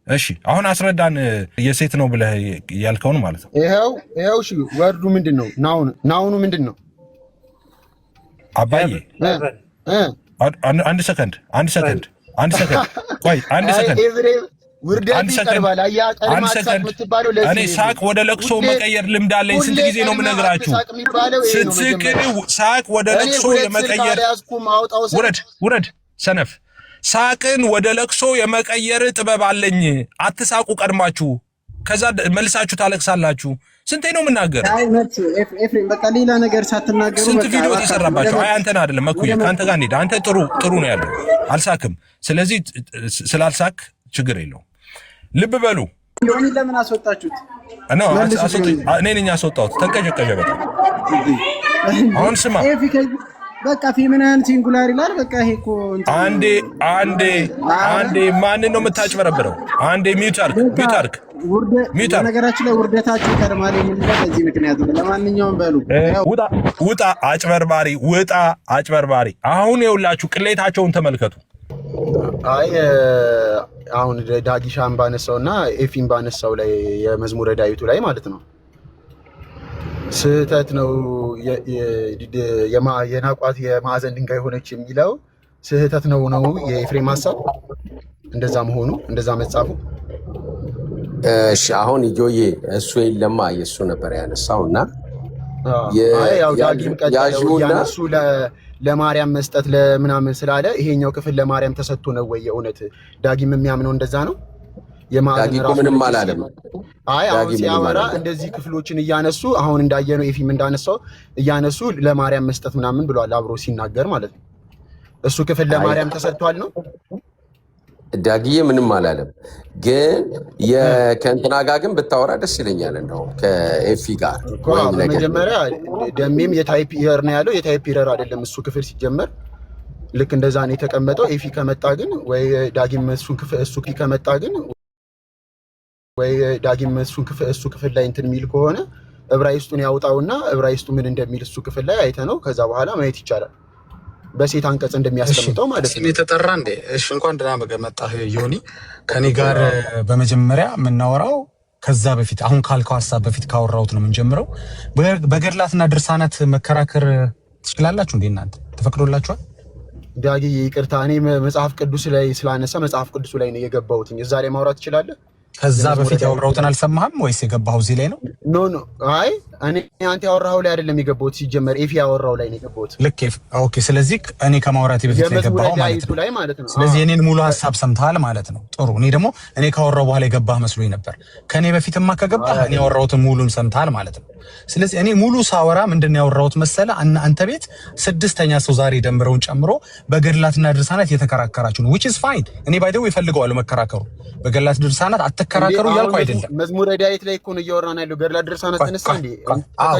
እሺ አሁን አስረዳን የሴት ነው ብለህ ያልከውን ማለት ነው። ይሄው እሺ ወርዱ ምንድነው? ናውኑ ምንድነው? አባዬ አንድ ሰከንድ ቆይ አንድ ሰከንድ ውርደት ይቀርባል። እኔ ሳቅ ወደ ለቅሶ መቀየር ልምድ አለኝ። ስንት ጊዜ ነው የምነግራችሁ? ስትስቅ ሳቅ ወደ ለቅሶ የመቀየር ውረድ ሰነፍ። ሳቅን ወደ ለቅሶ የመቀየር ጥበብ አለኝ። አትሳቁ ቀድማችሁ፣ ከዛ መልሳችሁ ታለቅሳላችሁ። ስንቴ ነው የምናገር? ኤፍሬም በቃ ሌላ ነገር ሳትናገሩ ስንት ቪዲዮ ተሰራባችሁ? አይ አንተን አይደለም መኩዬ፣ ካንተ ጋር እንሂድ። አንተ ጥሩ ነው ያለው፣ አልሳክም። ስለዚህ ስላልሳክ ችግር የለውም። ልብ በሉ። ዮኒ ለምን አስወጣችሁት? እኔ ነኝ ያስወጣሁት። ተንቀዠቀዠ በጣም። አሁን ስማ በቃ ፌሚናን ሲንጉላር ይላል። በቃ ይሄ እኮ አንዴ ማንን ነው የምታጭበረብረው? አንዴ ሚውት አድርግ። ነገራችን ላይ ውርደታችሁ ይቀርማል የሚለው በዚህ ምክንያት ነው። ለማንኛውም በሉ ውጣ አጭበርባሪ። አሁን የውላችሁ ቅሌታቸውን ተመልከቱ። አይ አሁን ዳጊሻን ባነሳውና ኤፊን ባነሳው ላይ የመዝሙረ ዳዊቱ ላይ ማለት ነው ስህተት ነው የናቋት የማዕዘን ድንጋይ ሆነች የሚለው ስህተት ነው የኤፍሬም ሀሳብ እንደዛ መሆኑ እንደዛ መጻፉ። እሺ አሁን ጆዬ እሱ የለማ የሱ ነበር ያነሳውና ያው ዳጊም ቀጥለው ያነሱ ለማርያም መስጠት ለምናምን ስላለ ይሄኛው ክፍል ለማርያም ተሰጥቶ ነው ወይ? የእውነት ዳጊም የሚያምነው እንደዛ ነው? የማዕዘን ራሱ ምንም አላለም። አይ አሁን ሲያወራ እንደዚህ ክፍሎችን እያነሱ አሁን እንዳየነው ኤፊም እንዳነሳው እያነሱ ለማርያም መስጠት ምናምን ብሏል አብሮ ሲናገር ማለት ነው። እሱ ክፍል ለማርያም ተሰጥቷል ነው። ዳጊዬ ምንም አላለም። ግን ከእንትና ጋር ግን ብታወራ ደስ ይለኛል። እንደው ከኤፊ ጋር መጀመሪያ ደሜም የታይፕ ኢረር ነው ያለው። የታይፕ ኢረር አይደለም እሱ ክፍል ሲጀመር ልክ እንደዛ ነው የተቀመጠው። ኤፊ ከመጣ ግን ወይ ዳጊም እሱ ከመጣ ግን ወይ ዳጊም እሱ ክፍል ላይ እንትን የሚል ከሆነ ዕብራይስጡን ያውጣውና ዕብራይስጡ ምን እንደሚል እሱ ክፍል ላይ አይተነው ከዛ በኋላ ማየት ይቻላል። በሴት አንቀጽ እንደሚያስቀምጠው ማለት ነው። ተጠራ እንዴ? እሺ እንኳን ደህና መጣህ ዮኒ። ከኔ ጋር በመጀመሪያ የምናወራው ከዛ በፊት አሁን ካልከው ሐሳብ በፊት ካወራሁት ነው የምንጀምረው። በገድላትና ድርሳናት መከራከር ትችላላችሁ እንዴ? እናንተ ተፈቅዶላችኋል? ዳጊ ይቅርታ፣ እኔ መጽሐፍ ቅዱስ ላይ ስላነሳ መጽሐፍ ቅዱስ ላይ ነው የገባሁት። እዛ ላይ ማውራት ትችላለህ? ከዛ በፊት ያወራሁትን አልሰማህም ወይስ የገባኸው እዚህ ላይ ነው? ኖ አይ እኔ አንተ ያወራኸው ላይ አይደለም የገባሁት። ሲጀመር ኤፊ ያወራው ላይ ነው የገባሁት። ልክ ኦኬ። ስለዚህ እኔ ከማውራቴ በፊት ነው የገባኸው ማለት ነው። ስለዚህ የኔን ሙሉ ሐሳብ ሰምተሃል ማለት ነው። ጥሩ። እኔ ደግሞ እኔ ካወራው በኋላ የገባህ መስሎኝ ነበር። ከኔ በፊትማ ከገባህ እኔ ያወራሁትን ሙሉን ሰምተሃል ማለት ነው። ስለዚህ እኔ ሙሉ ሳወራ ምንድን ነው ያወራሁት መሰለ? አንተ ቤት ስድስተኛ ሰው ዛሬ ደምረውን ጨምሮ በገድላትና ድርሳናት የተከራከራችሁ ነው which is fine። እኔ ባይደው ይፈልገዋል መከራከሩ። በገድላት ድርሳናት አትከራከሩ እያልኩ አይደለም። መዝሙረ ዳዊት ላይ እኮ ነው እያወራን ያለው። ገድላት ድርሳናት ተነሳ እንዴ?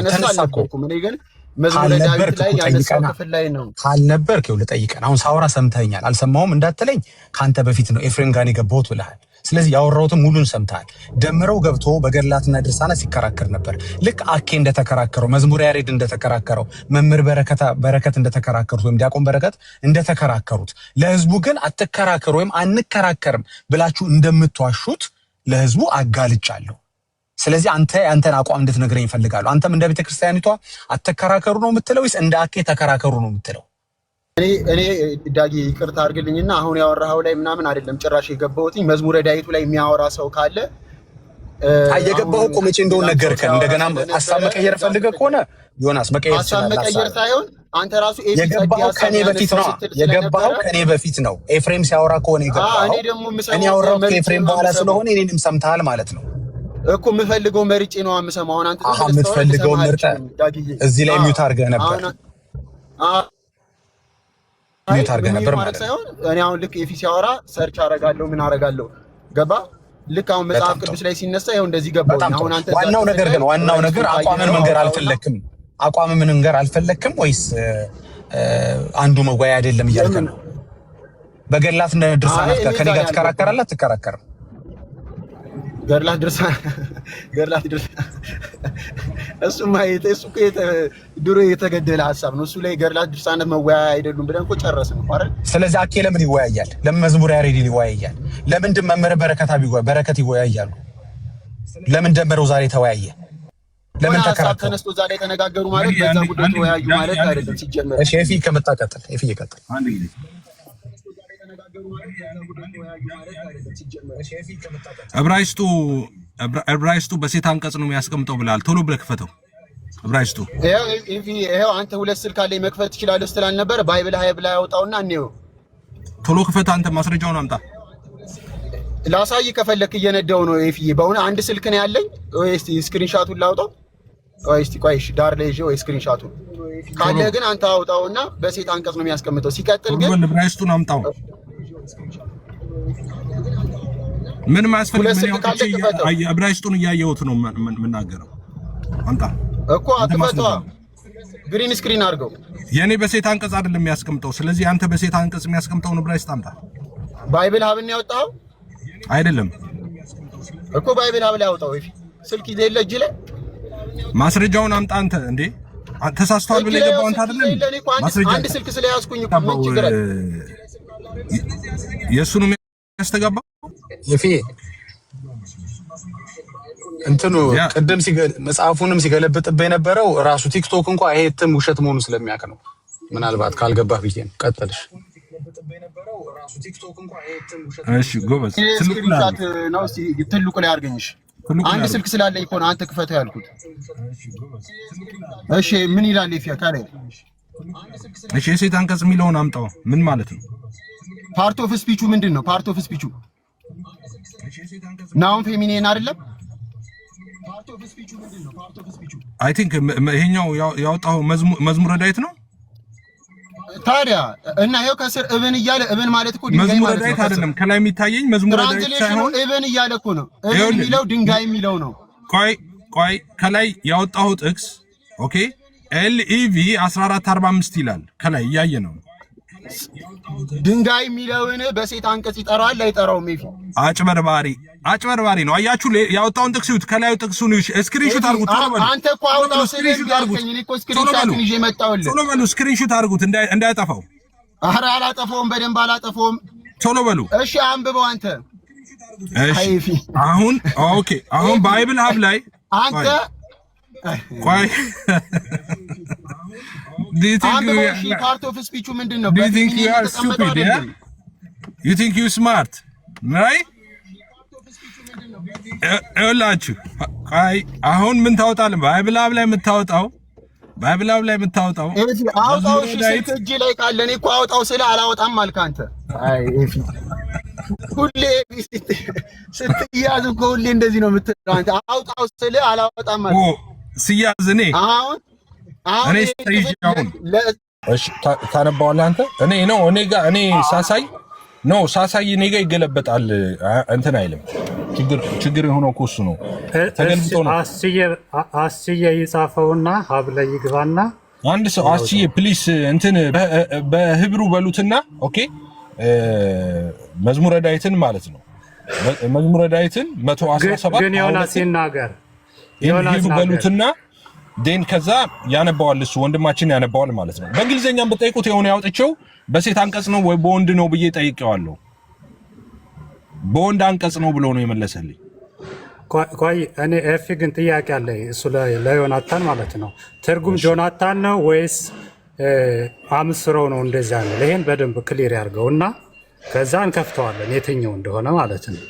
ተነሳ እኮ ምን ይገን መዝሙረ ዳዊት ላይ ያነሳው ክፍል ላይ ነው ካልነበርክ ይኸውልህ ጠይቀን። አሁን ሳወራ ሰምተኛል አልሰማሁም እንዳትለኝ ከአንተ በፊት ነው ኤፍሬም ጋር የገባሁት ብለሃል። ስለዚህ ያወራሁትን ሙሉን ሰምተሃል። ደምረው ገብቶ በገድላትና ድርሳናት ሲከራከር ነበር። ልክ አኬ እንደተከራከረው፣ መዝሙረ ያሬድ እንደተከራከረው፣ መምህር በረከት እንደተከራከሩት ወይም ዲያቆን በረከት እንደተከራከሩት ለህዝቡ ግን አትከራከሩ ወይም አንከራከርም ብላችሁ እንደምትዋሹት ለህዝቡ አጋልጫለሁ። ስለዚህ አንተን አቋም እንድትነግረኝ ይፈልጋሉ። አንተም እንደ ቤተክርስቲያኒቷ አትከራከሩ ነው የምትለው ወይስ እንደ አኬ ተከራከሩ ነው የምትለው? እኔ ዳጊ ይቅርታ አድርግልኝና አሁን ያወራኸው ላይ ምናምን አይደለም ጭራሽ የገባሁትኝ። መዝሙረ ዳዊቱ ላይ የሚያወራ ሰው ካለ የገባኸው እኮ መቼ እንደሆነ ነገርከን። እንደገና ሀሳብ መቀየር ፈልገህ ከሆነ ዮናስ መቀየር ሀሳብ መቀየር ሳይሆን አንተ ራሱ የገባኸው ከኔ በፊት ነው። የገባኸው ከኔ በፊት ነው። ኤፍሬም ሲያወራ ከሆነ የገባኸው እኔ ያወራሁት ከኤፍሬም በኋላ ስለሆነ እኔንም ሰምተሃል ማለት ነው እኮ። የምፈልገው መርጬ ነው የምሰማው። አሁን አንተ የምትፈልገው ምርጠህ እዚህ ላይ ሚውት አድርገህ ነበር ማለት ሳይሆን እኔ አሁን ልክ ኤፊ ሲያወራ ሰርች አረጋለሁ ምን አረጋለሁ ገባ። ልክ አሁን መጽሐፍ ቅዱስ ላይ ሲነሳ ይኸው እንደዚህ ገባው። አሁን አንተ ዋናው ነገር አቋምን መንገር አልፈለክም። አቋምን መንገር አልፈለክም ወይስ አንዱ መጓያ አይደለም እያልክ ነው? በገድላት እና ድርሳናት ከኔ ጋር ትከራከራለህ አትከራከርም? ገርላት ድርሳን እሱ ማየት እሱ ድሮ የተገደለ ሀሳብ ነው። እሱ ላይ ገርላት ድርሳን መወያያ አይደሉም ብለን እኮ ጨረስን አይደል? ስለዚህ አኬ ለምን ይወያያል? ለምን መዝሙር ያሬድ ይወያያል? ለምን መምህር በረከት ይወያያሉ? ለምን ደመረው ዛሬ ተወያየ? ለምን ተከራከሩ? ተነስቶ ዛሬ ተነጋገሩ ማለት በዛ ጉዳይ ተወያዩ ማለት አይደለም ሲጀመር። እሺ ኤፊ ከመጣቀጥል ኤፊ ይቀጥል። ዕብራይስጡ በሴት አንቀጽ ነው የሚያስቀምጠው ብለሃል። ቶሎ ብለህ ክፈተው። ዕብራይስጡ ይሄው አንተ ሁለት ስልክ አለኝ መክፈት ትችላለህ ስትላል ነበር። ባይብል ሃይ ብላ ያወጣውና እንየው። ቶሎ ክፈት። አንተ ማስረጃውን አምጣ። ላሳይ ከፈለክ እየነዳው ነው። ኤፊ በእውነት አንድ ስልክ ነው ያለኝ። እስቲ ስክሪንሻቱን ላውጣው። ቆይ እሺ ዳር ላይ ይዤ ወይ ስክሪንሻቱን ካለ ግን አንተ አውጣውና በሴት አንቀጽ ነው የሚያስቀምጠው። ሲቀጥል ግን ዕብራይስጡን አምጣው። ምን ማስፈልግ ምን ያውጣ? ዕብራይስጡን እያየሁት ነው የምናገረው። አምጣ እኮ አትፈቷ። ግሪን ስክሪን አድርገው። የኔ በሴት አንቀጽ አይደለም የሚያስቀምጠው። ስለዚህ አንተ በሴት አንቀጽ የሚያስቀምጠውን ዕብራይስጥ አምጣ። ባይብል ሀብን ያወጣው አይደለም እኮ ባይብል ሀብ ላይ ያወጣው። ኤፊ ስልክ ይዘህ የለ እጅ ላይ ማስረጃውን አምጣ። አንተ እንዴ ተሳስተዋል ብለህ የገባው አንተ አይደለም? ማስረጃ አንድ ስልክ ስለያዝኩኝ እኮ ምን ችግር አለ? የእሱን የሚያስተጋባው ኤፊ እንትኑ ቅድም መጽሐፉንም ሲገለብጥብህ የነበረው ራሱ ቲክቶክ እንኳን ይሄ እትም ውሸት መሆኑ ስለሚያውቅ ነው። ምናልባት ካልገባህ ብዬ ነው። ቀጥልሽ። እሺ ጎበዝ። ትልቁ ላይ አድርገኝሽ። አንድ ስልክ ስላለኝ እኮ ነው አንተ ክፈተው ያልኩት። እሺ ምን ይላል ኤፊ ካለ? እሺ የሴት አንቀጽ የሚለውን አምጣው። ምን ማለት ነው? ፓርት ኦፍ ስፒቹ ምንድን ነው? ፓርት ኦፍ ስፒቹ ናውን ፌሚኒን አይደለም? አይ ቲንክ ይሄኛው ያወጣው መዝሙረ ዳዊት ነው። ታዲያ እና ይሄው ከስር እብን እያለ እብን ማለት እኮ ድንጋይ ማለት ነው። መዝሙረ ዳዊት አይደለም ከላይ የሚታየኝ መዝሙረ ዳዊት ሳይሆን እብን እያለ እኮ ነው። እብን የሚለው ድንጋይ የሚለው ነው። ቆይ ከላይ ያወጣው ጥቅስ ኦኬ ኤልኢቪ 1445 ይላል። ከላይ እያየ ነው። ድንጋይ የሚለውን በሴት አንቀጽ ይጠራዋል አይጠራውም? ኤፊ አጭበርባሪ ነው። አያችሁ ያወጣውን ጥቅስ ይሁት ከላዩ ጥቅሱን ስክሪንሾት አድርጉት። አንተ እኮ አውጣው ስክሪንሾት አድርጉት። እኔ እኮ ስክሪንሾቱን ይዤ መጣሁልህ። ቶሎ በሉ ስክሪንሾት አድርጉት እንዳያጠፋው። ኧረ አላጠፋውም፣ በደንብ አላጠፋውም። ቶሎ በሉ እሺ አንብበው አንተ። እሺ አሁን ኦኬ አሁን ባይብል ሀብ ላይ አንተ ቆይ ፓርት ኦፍ ስፒቹ ምንድን ነው? Do you think you are stupid? Yeah? You think you smart? Right? እላችሁ አሁን ምን ታወጣለህ? ባይብል ሀብ ላይ የምታወጣው አውጣው። እሺ ስልክ እጅ ላይ ካለ እኔ እኮ አውጣው ስለ አላወጣም አልክ አንተ። አይ ኤፊ ሁሌ ስትያዝ እኮ ሁሌ እንደዚህ ነው የምትለው አንተ። አውጣው ስለ አላወጣም አልክ። ሲያዝ እኔ አሁን እሺ ታነባዋለህ አንተ። እኔ ሳሳይ እኔ ጋር ይገለበጣል። እንትን አይልም። ችግር የሆነው እኮ እሱ ነው። ተገልብጦ ነው። አስዬ ይጻፈውና ሀብለ ይግባና አንድ ሰው አስዬ ፕሊስ እንትን በህብሩ በሉትና ኦኬ መዝሙረ ዳዊትን ማለት ነው። መዝሙረ ዳዊትን 117 ግን ዮናስ ይናገር በሉትና ዴን ከዛ ያነባዋል። እሱ ወንድማችን ያነባዋል ማለት ነው። በእንግሊዘኛም በጠይቁት የሆነ ያወጥቸው በሴት አንቀጽ ነው ወይ በወንድ ነው ብዬ ጠይቄዋለሁ። በወንድ አንቀጽ ነው ብሎ ነው የመለሰልኝ። ቆይ እኔ ኤፊ ግን ጥያቄ አለኝ። እሱ ለዮናታን ማለት ነው ትርጉም ጆናታን ነው ወይስ አምስሮ ነው? እንደዛ ነው። ይሄን በደንብ ክሊር ያርገውና ከዛ እንከፍተዋለን የትኛው እንደሆነ ማለት ነው።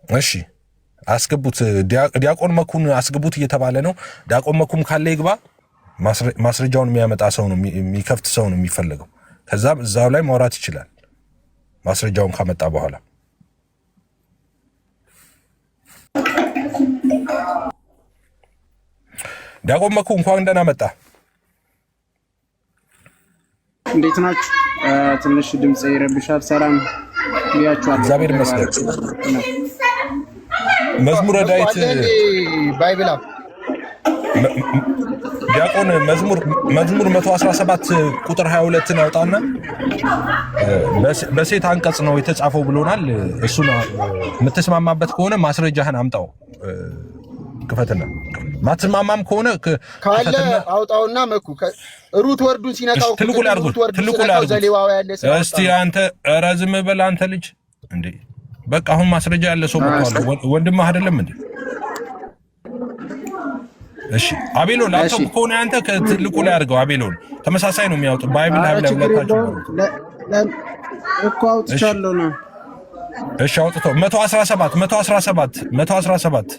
እሺ አስገቡት። ዲያቆን መኩን አስገቡት እየተባለ ነው። ዲያቆን መኩም ካለ ይግባ። ማስረጃውን የሚያመጣ ሰው ነው የሚከፍት ሰው ነው የሚፈልገው። ከዛም እዛው ላይ ማውራት ይችላል ማስረጃውን ካመጣ በኋላ። ዲያቆን መኩ እንኳን ደህና መጣ። እንዴት ናችሁ? ትንሽ ድምጽ ይረብሻል። ሰላም ብያችኋለሁ። እግዚአብሔር ይመስገን። መዝሙረ ዳዊት ባይብል ዲያቆን መዝሙር 117 ቁጥር 22 አውጣና በሴት አንቀጽ ነው የተጻፈው ብሎናል። እሱ ነው የምትስማማበት ከሆነ ማስረጃህን አምጣው። ክፈትና ማትስማማም ከሆነ ካለ አውጣውና መኩ ሩት ወርዱን ሲነካው ትልቁ ላይ እስቲ አንተ ኧረ ዝም በል አንተ ልጅ እንዴ! በቃ አሁን ማስረጃ ያለ ሰው መጥቷል። ወንድምህ አይደለም እንዴ? እሺ አቤሎን ላንተ ከሆነ አንተ ከትልቁ ላይ አድርገው። አቤሎን ተመሳሳይ ነው የሚያወጡ ባይብል ላይ ሁለታችሁ እኮ አውጥቻለሁ ነው። እሺ አውጥተው 117 118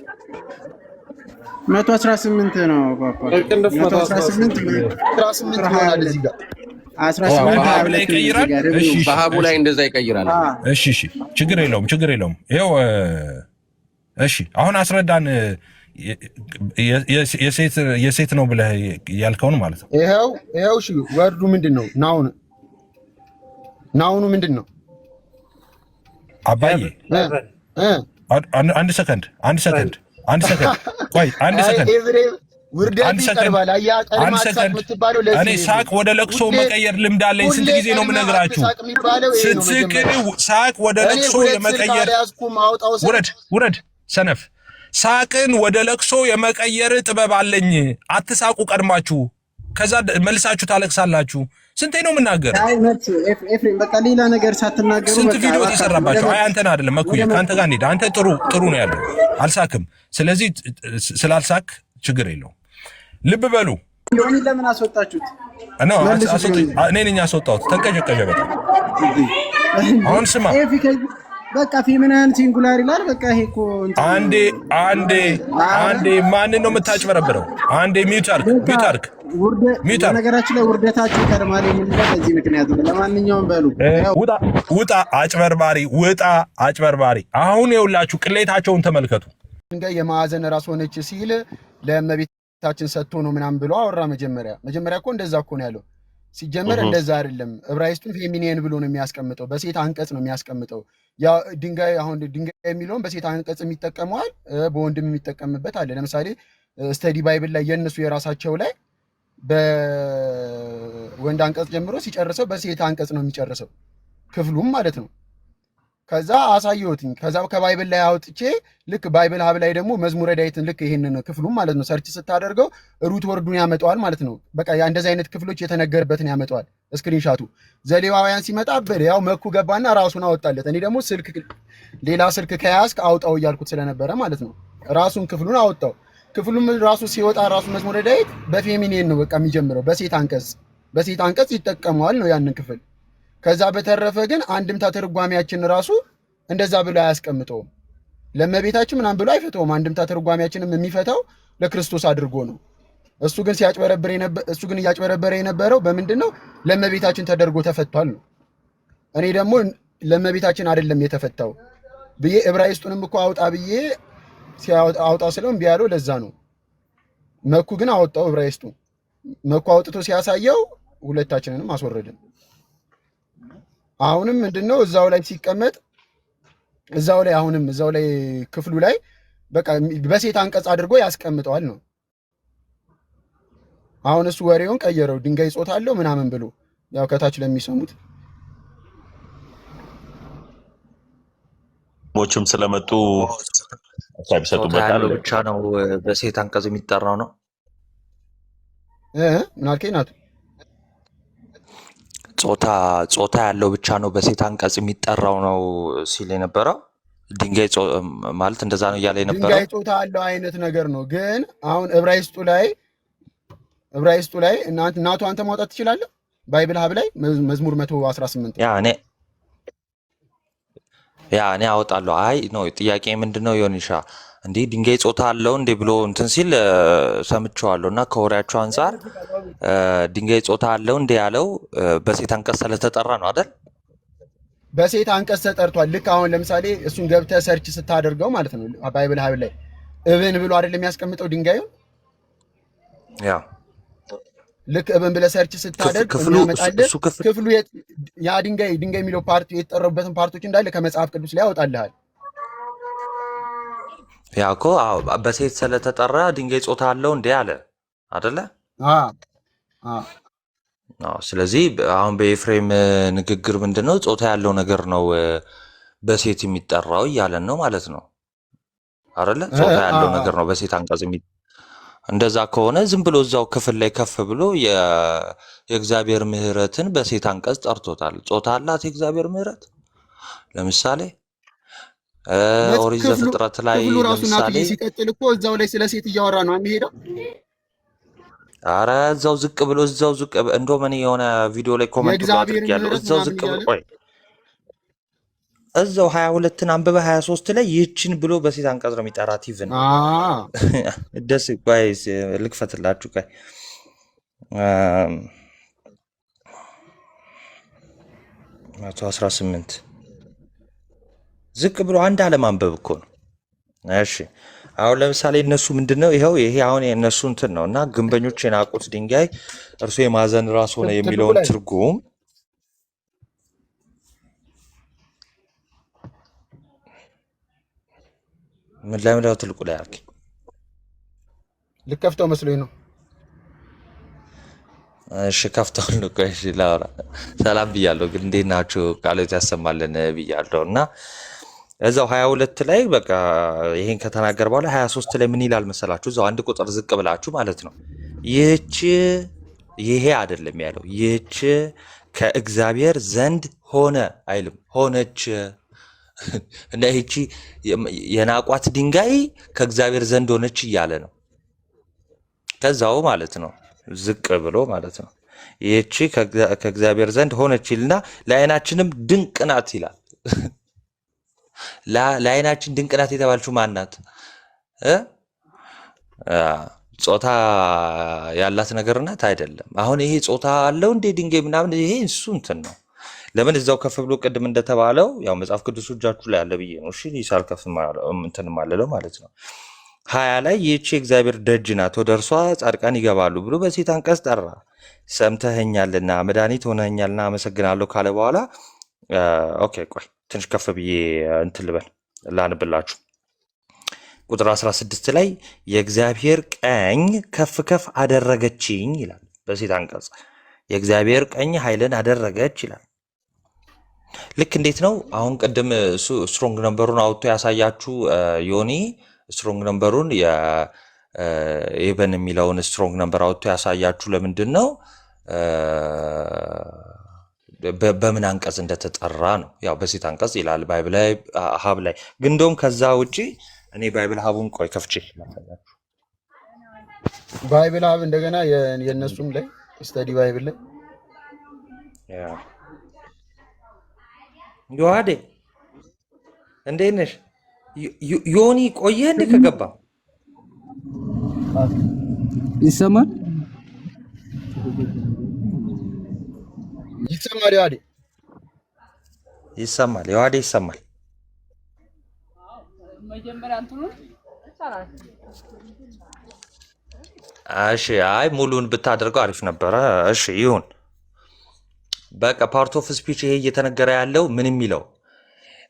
ነው ፓፓ 118 ይሆናል እዚህ ጋር 18 ላይ ይቀይራል። እሺ በሀቡ ላይ እንደዛ ይቀይራል። እሺ ችግር የለውም ይኸው እሺ አሁን አስረዳን። የሴት ነው ብለህ ያልከውን ማለት ነው። ይኸው እሺ ወርዱ ምንድነው? ናውኑ ምንድነው? አባዬ አንድ ሰከንድ ቆይ አንድ ሰከንድ እኔ ሳቅ ወደ ለቅሶ መቀየር ልምድ አለኝ። ስንት ጊዜ ነው የምነግራችሁ? ስትስቅሪ ሳቅ ወደ ለቅሶ የመቀየር ውረድ ሰነፍ። ሳቅን ወደ ለቅሶ የመቀየር ጥበብ አለኝ። አትሳቁ ቀድማችሁ፣ ከዛ መልሳችሁ ታለቅሳላችሁ። ስንቴ ነው የምናገር? ኤፍሬም በቃ ሌላ ነገር ሳትናገሩ ስንት ቪዲዮ ተሰራባችሁ? አይ አንተን አይደለም መኩዬ፣ ካንተ ጋር እንሂድ። አንተ ጥሩ ነው ያለው፣ አልሳክም። ስለዚህ ስላልሳክ ችግር የለውም። ልብ በሉ። ዮኒ ለምን አስወጣችሁት? እኔ ነኝ ያስወጣሁት። ተንቀዠቀዠ በጣም። አሁን ስማ በቃ ፌሚናን ሲንጉላር ይላል። በቃ ይሄ እኮ አንዴ ማንን ነው የምታጭበረብረው? አንዴ ሚውት አድርግ። ነገራችን ላይ ውርደታችሁ ይቀርማል የሚለው በዚህ ምክንያት ነው። ለማንኛውም በሉ ውጣ አጭበርባሪ። አሁን የውላችሁ ቅሌታቸውን ተመልከቱ። ድንጋይ የማዕዘን ራስ ሆነች ሲል ለእመቤታችን ሰጥቶ ነው ምናምን ብሎ አወራ። መጀመሪያ እኮ እንደዛ እኮ ነው ያለው። ሲጀመር እንደዛ አይደለም። ዕብራይስጡን ፌሚኒየን ብሎ ነው የሚያስቀምጠው፣ በሴት አንቀጽ ነው የሚያስቀምጠው። ያ ድንጋይ የሚለውን በሴት አንቀጽ የሚጠቀመዋል፣ በወንድም የሚጠቀምበት አለ። ለምሳሌ ስተዲ ባይብል ላይ የእነሱ የራሳቸው ላይ በወንድ አንቀጽ ጀምሮ ሲጨርሰው በሴት አንቀጽ ነው የሚጨርሰው፣ ክፍሉም ማለት ነው። ከዛ አሳየሁትኝ። ከዛ ከባይብል ላይ አውጥቼ ልክ ባይብል ሀብ ላይ ደግሞ መዝሙረ ዳዊትን ልክ ይሄንን ክፍሉም ማለት ነው ሰርች ስታደርገው ሩት ወርዱን ያመጣዋል ማለት ነው። በቃ እንደዚህ አይነት ክፍሎች የተነገረበትን ያመጣዋል። ስክሪንሻቱ ዘሌዋውያን ሲመጣ ያው መኩ ገባና ራሱን አወጣለት። እኔ ደግሞ ሌላ ስልክ ከያዝክ አውጣው እያልኩት ስለነበረ ማለት ነው ራሱን ክፍሉን አወጣው። ክፍሉም ራሱ ሲወጣ ራሱ መዝሙረ ዳዊት በፌሚኒየን ነው በቃ የሚጀምረው፣ በሴት አንቀጽ ይጠቀመዋል ነው ያንን ክፍል። ከዛ በተረፈ ግን አንድምታ ተርጓሚያችን ራሱ እንደዛ ብሎ አያስቀምጠውም። ለእመቤታችን ምናምን ብሎ አይፈተውም። አንድምታ ተርጓሚያችንም የሚፈታው ለክርስቶስ አድርጎ ነው። እሱ ግን እያጭበረበረ የነበረው በምንድን ነው? ለእመቤታችን ተደርጎ ተፈቷል ነው። እኔ ደግሞ ለእመቤታችን አይደለም የተፈታው ብዬ ዕብራይስጡንም እኮ አውጣ ብዬ አውጣ ስለው እምቢ ያለው ለዛ ነው። መኩ ግን አወጣው ዕብራይስጡ። መኩ አውጥቶ ሲያሳየው ሁለታችንንም አስወረድን። አሁንም ምንድነው እዛው ላይ ሲቀመጥ እዛው ላይ ክፍሉ ላይ በቃ በሴት አንቀጽ አድርጎ ያስቀምጠዋል ነው። አሁን እሱ ወሬውን ቀየረው፣ ድንጋይ ጾታ አለው ምናምን ብሎ ያው ከታች ለሚሰሙት ሞችም ስለመጡ ሀሳብ ይሰጡበታል። ብቻ ነው በሴት አንቀጽ የሚጠራው ነው። ምን አልከኝ ናቱ? ጾታ ያለው ብቻ ነው በሴት አንቀጽ የሚጠራው ነው ሲል የነበረው ድንጋይ ማለት እንደዛ ነው እያለ የነበረው ድንጋይ ጾታ ያለው አይነት ነገር ነው። ግን አሁን ዕብራይስጡ ላይ እናቱ አንተ ማውጣት ትችላለህ። ባይብል ሀብ ላይ መዝሙር 118 እኔ አወጣለሁ። አይ ነው ጥያቄ ምንድነው ዮኒሻ እንዲህ ድንጋይ ጾታ አለው እንዴ ብሎ እንትን ሲል ሰምቼዋለሁ። እና ከወሬያቸው አንጻር ድንጋይ ጾታ አለው እንዴ ያለው በሴት አንቀጽ ስለተጠራ ነው አይደል? በሴት አንቀጽ ተጠርቷል። ልክ አሁን ለምሳሌ እሱን ገብተህ ሰርች ስታደርገው ማለት ነው ባይብል ሀብ ላይ እብን ብሎ አይደለም የሚያስቀምጠው ድንጋዩ። ያ ልክ እብን ብለህ ሰርች ስታደርግ ክፍሉ ያ ድንጋይ የሚለው ፓርት የተጠራበትን ፓርቶች እንዳለ ከመጽሐፍ ቅዱስ ላይ ያወጣልሃል። ያ እኮ በሴት ስለተጠራ ድንጋይ ጾታ አለው እንዴ አለ አይደለ? ስለዚህ አሁን በኤፍሬም ንግግር ምንድነው ጾታ ያለው ነገር ነው በሴት የሚጠራው እያለን ነው ማለት ነው አይደለ? ጾታ ያለው ነገር ነው በሴት አንቀጽ እንደዛ ከሆነ ዝም ብሎ እዛው ክፍል ላይ ከፍ ብሎ የእግዚአብሔር ምሕረትን በሴት አንቀጽ ጠርቶታል። ጾታ አላት የእግዚአብሔር ምሕረት። ለምሳሌ ኦሪት ዘፍጥረት ላይ ለምሳሌ ሲቀጥል እኮ እዛው ላይ ስለ ሴት እያወራ ነው የሚሄደው። አረ እዛው ዝቅ ብሎ እንደውም እኔ የሆነ ቪዲዮ ላይ ኮሜንት አድርጌያለሁ። እዛው ዝቅ ብሎ ቆይ እዛው 22ን አንብበ 23 ላይ ይህችን ብሎ በሴት አንቀጽ ነው የሚጠራት። ኢቭን ደስ ጋይስ ልክፈትላችሁ ቆይ 118 ዝቅ ብሎ አንድ አለማንበብ እኮ ነው። እሺ አሁን ለምሳሌ እነሱ ምንድነው ይሄ አሁን የእነሱ እንትን ነው እና ግንበኞች የናቁት ድንጋይ እርሱ የማዕዘን ራስ ሆነ የሚለውን ትርጉም ምን ላይ ነው ትልቁ ላይ አርኪ ልከፍተው መስሎኝ ነው። እሺ ከፍተው ነው። እሺ ላውራ ሰላም ብያለሁ፣ ግን እንዴት ናችሁ? ቃሎት ያሰማልን ብያለሁ እና እዛው 22 ላይ በቃ ይሄን ከተናገር በኋላ 23 ላይ ምን ይላል መሰላችሁ? እዛው አንድ ቁጥር ዝቅ ብላችሁ ማለት ነው ይሄ አይደለም ያለው ይህች ከእግዚአብሔር ዘንድ ሆነ አይልም፣ ሆነች እና ይህቺ የናቋት ድንጋይ ከእግዚአብሔር ዘንድ ሆነች እያለ ነው። ከዛው ማለት ነው ዝቅ ብሎ ማለት ነው ይህቺ ከእግዚአብሔር ዘንድ ሆነች ይልና ለዓይናችንም ድንቅ ናት ይላል። ለዓይናችን ድንቅ ናት የተባለችው ማን ናት? ጾታ ያላት ነገር ናት አይደለም። አሁን ይሄ ጾታ አለው እንዴ ድንጋይ ምናምን ይሄ እሱ እንትን ነው። ለምን እዛው ከፍ ብሎ ቅድም እንደተባለው ያው መጽሐፍ ቅዱስ እጃችሁ ላይ ያለ ብዬ ነው። እሺ ይሳል ከፍ እንትን ማለለው ማለት ነው 20 ላይ ይህቺ እግዚአብሔር ደጅ ናት ወደ እርሷ ጻድቃን ይገባሉ ብሎ በሴት አንቀጽ ጠራ። ሰምተኸኛልና መድኃኒት ሆነኸኛልና አመሰግናለሁ ካለ በኋላ ኦኬ ቆይ ትንሽ ከፍ ብዬ እንትን ልበል ላንብላችሁ። ቁጥር 16 ላይ የእግዚአብሔር ቀኝ ከፍ ከፍ አደረገችኝ ይላል በሴት አንቀጽ። የእግዚአብሔር ቀኝ ኃይልን አደረገች ይላል። ልክ እንዴት ነው አሁን ቅድም ስትሮንግ ነምበሩን አውጥቶ ያሳያችሁ ዮኒ ስትሮንግ ነምበሩን የኤቨን የሚለውን ስትሮንግ ነምበር አውጥቶ ያሳያችሁ ለምንድን ነው በምን አንቀጽ እንደተጠራ ነው። ያው በሴት አንቀጽ ይላል ባይብል ላይ ሀብ ላይ ግን እንደውም ከዛ ውጪ እኔ ባይብል ሀቡን ቆይ ከፍቼ ላሳያችሁ። ባይብል ሀብ እንደገና የእነሱም ላይ ስተዲ ባይብል ላይ ዮሐዴ እንዴት ነሽ? ዮኒ ቆየ እንዴ ከገባ ይሰማል ዮሐዴ ይሰማል። ዮሐዴ ይሰማል። እሺ አይ ሙሉን ብታደርገው አሪፍ ነበረ። እሺ ይሁን በቃ ፓርት ኦፍ ስፒች ይሄ እየተነገረ ያለው ምን የሚለው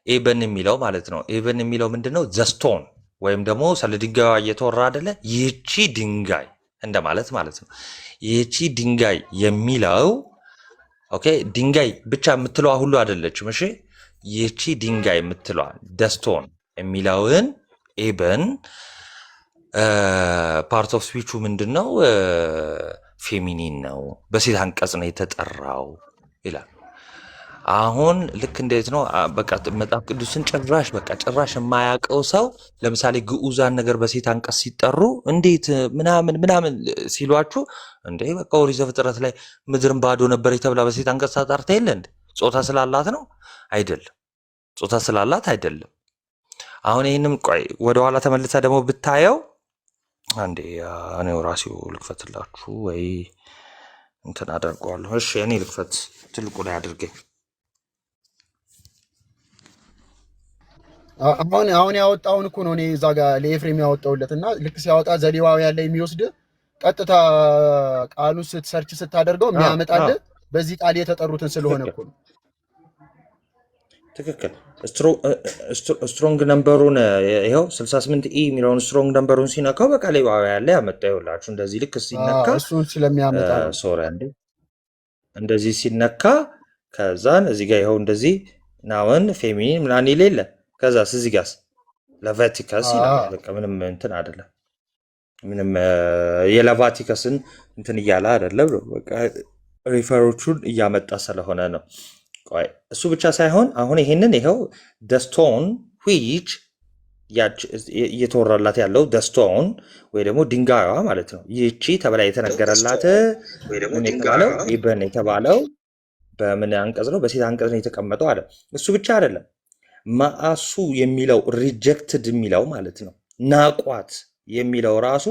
ኤበን የሚለው ማለት ነው። ኤበን የሚለው ምንድነው? ዘስቶን ወይም ደግሞ ስለ ድንጋይዋ እየተወራ አይደለ? ይህቺ ድንጋይ እንደማለት ማለት ነው። ይህቺ ድንጋይ የሚለው ኦኬ ድንጋይ ብቻ የምትለዋ ሁሉ አይደለችም። እሺ ይህቺ ድንጋይ የምትለዋ ደስቶን የሚለውን ኤበን ፓርት ኦፍ ስፒቹ ምንድነው? ፌሚኒን ነው፣ በሴት አንቀጽ ነው የተጠራው ይላል። አሁን ልክ እንዴት ነው በቃ መጽሐፍ ቅዱስን ጭራሽ የማያውቀው ሰው ለምሳሌ ግዑዛን ነገር በሴት አንቀጽ ሲጠሩ እንዴት ምናምን ሲሏችሁ እንዴ በቃ ኦሪት ዘፍጥረት ላይ ምድርን ባዶ ነበር የተብላ በሴት አንቀጽ ተጠርታ የለ እንዴ? ጾታ ስላላት ነው አይደለም። ጾታ ስላላት አይደለም። አሁን ይህንም ቆይ ወደኋላ ተመልሳ ደግሞ ብታየው አንዴ እኔው ራሴው ልክፈትላችሁ ወይ እንትን አደርገዋለሁ። እሺ እኔ ልክፈት ትልቁ ላይ አድርገኝ። አሁን ያወጣውን እኮ ነው እኔ እዛ ጋር ለኤፍሬም ያወጣውለት እና ልክ ሲያወጣ ዘሌዋውያን ላይ የሚወስድ ቀጥታ ቃሉን ስትሰርች ስታደርገው የሚያመጣልህ በዚህ ቃል የተጠሩትን ስለሆነ እኮ ነው። ትክክል። ስትሮንግ ነምበሩን ይኸው 68 ኢ የሚለውን ስትሮንግ ነምበሩን ሲነካው በቃ ሌዋውያን ላይ ያመጣ ይውላችሁ። እንደዚህ ልክ ሲነካ እሱን ስለሚያመጣ ነው። ሶሪ አንዴ እንደዚህ ሲነካ ከዛን እዚህ ጋር ይኸው እንደዚህ ናውን ፌሚኒን ምናምን ይሌለ ከዛስ እዚህ ጋርስ ለቫቲካስ ይላል። በቃ ምንም እንትን አይደለም። ምንም የለቫቲካስን እንትን እያለ አይደለም። በቃ ሪፈሮቹን እያመጣ ስለሆነ ነው። ቆይ እሱ ብቻ ሳይሆን አሁን ይሄንን ይኸው ደስቶን ዊች እየተወራላት ያለው ደስቶን ወይ ደግሞ ድንጋይዋ ማለት ነው። ይህቺ ተብላ የተነገረላት ምን የተባለው ኢብን የተባለው በምን አንቀጽ ነው? በሴት አንቀጽ ነው የተቀመጠው አለ። እሱ ብቻ አይደለም። ማአሱ የሚለው ሪጀክትድ የሚለው ማለት ነው። ናቋት የሚለው ራሱ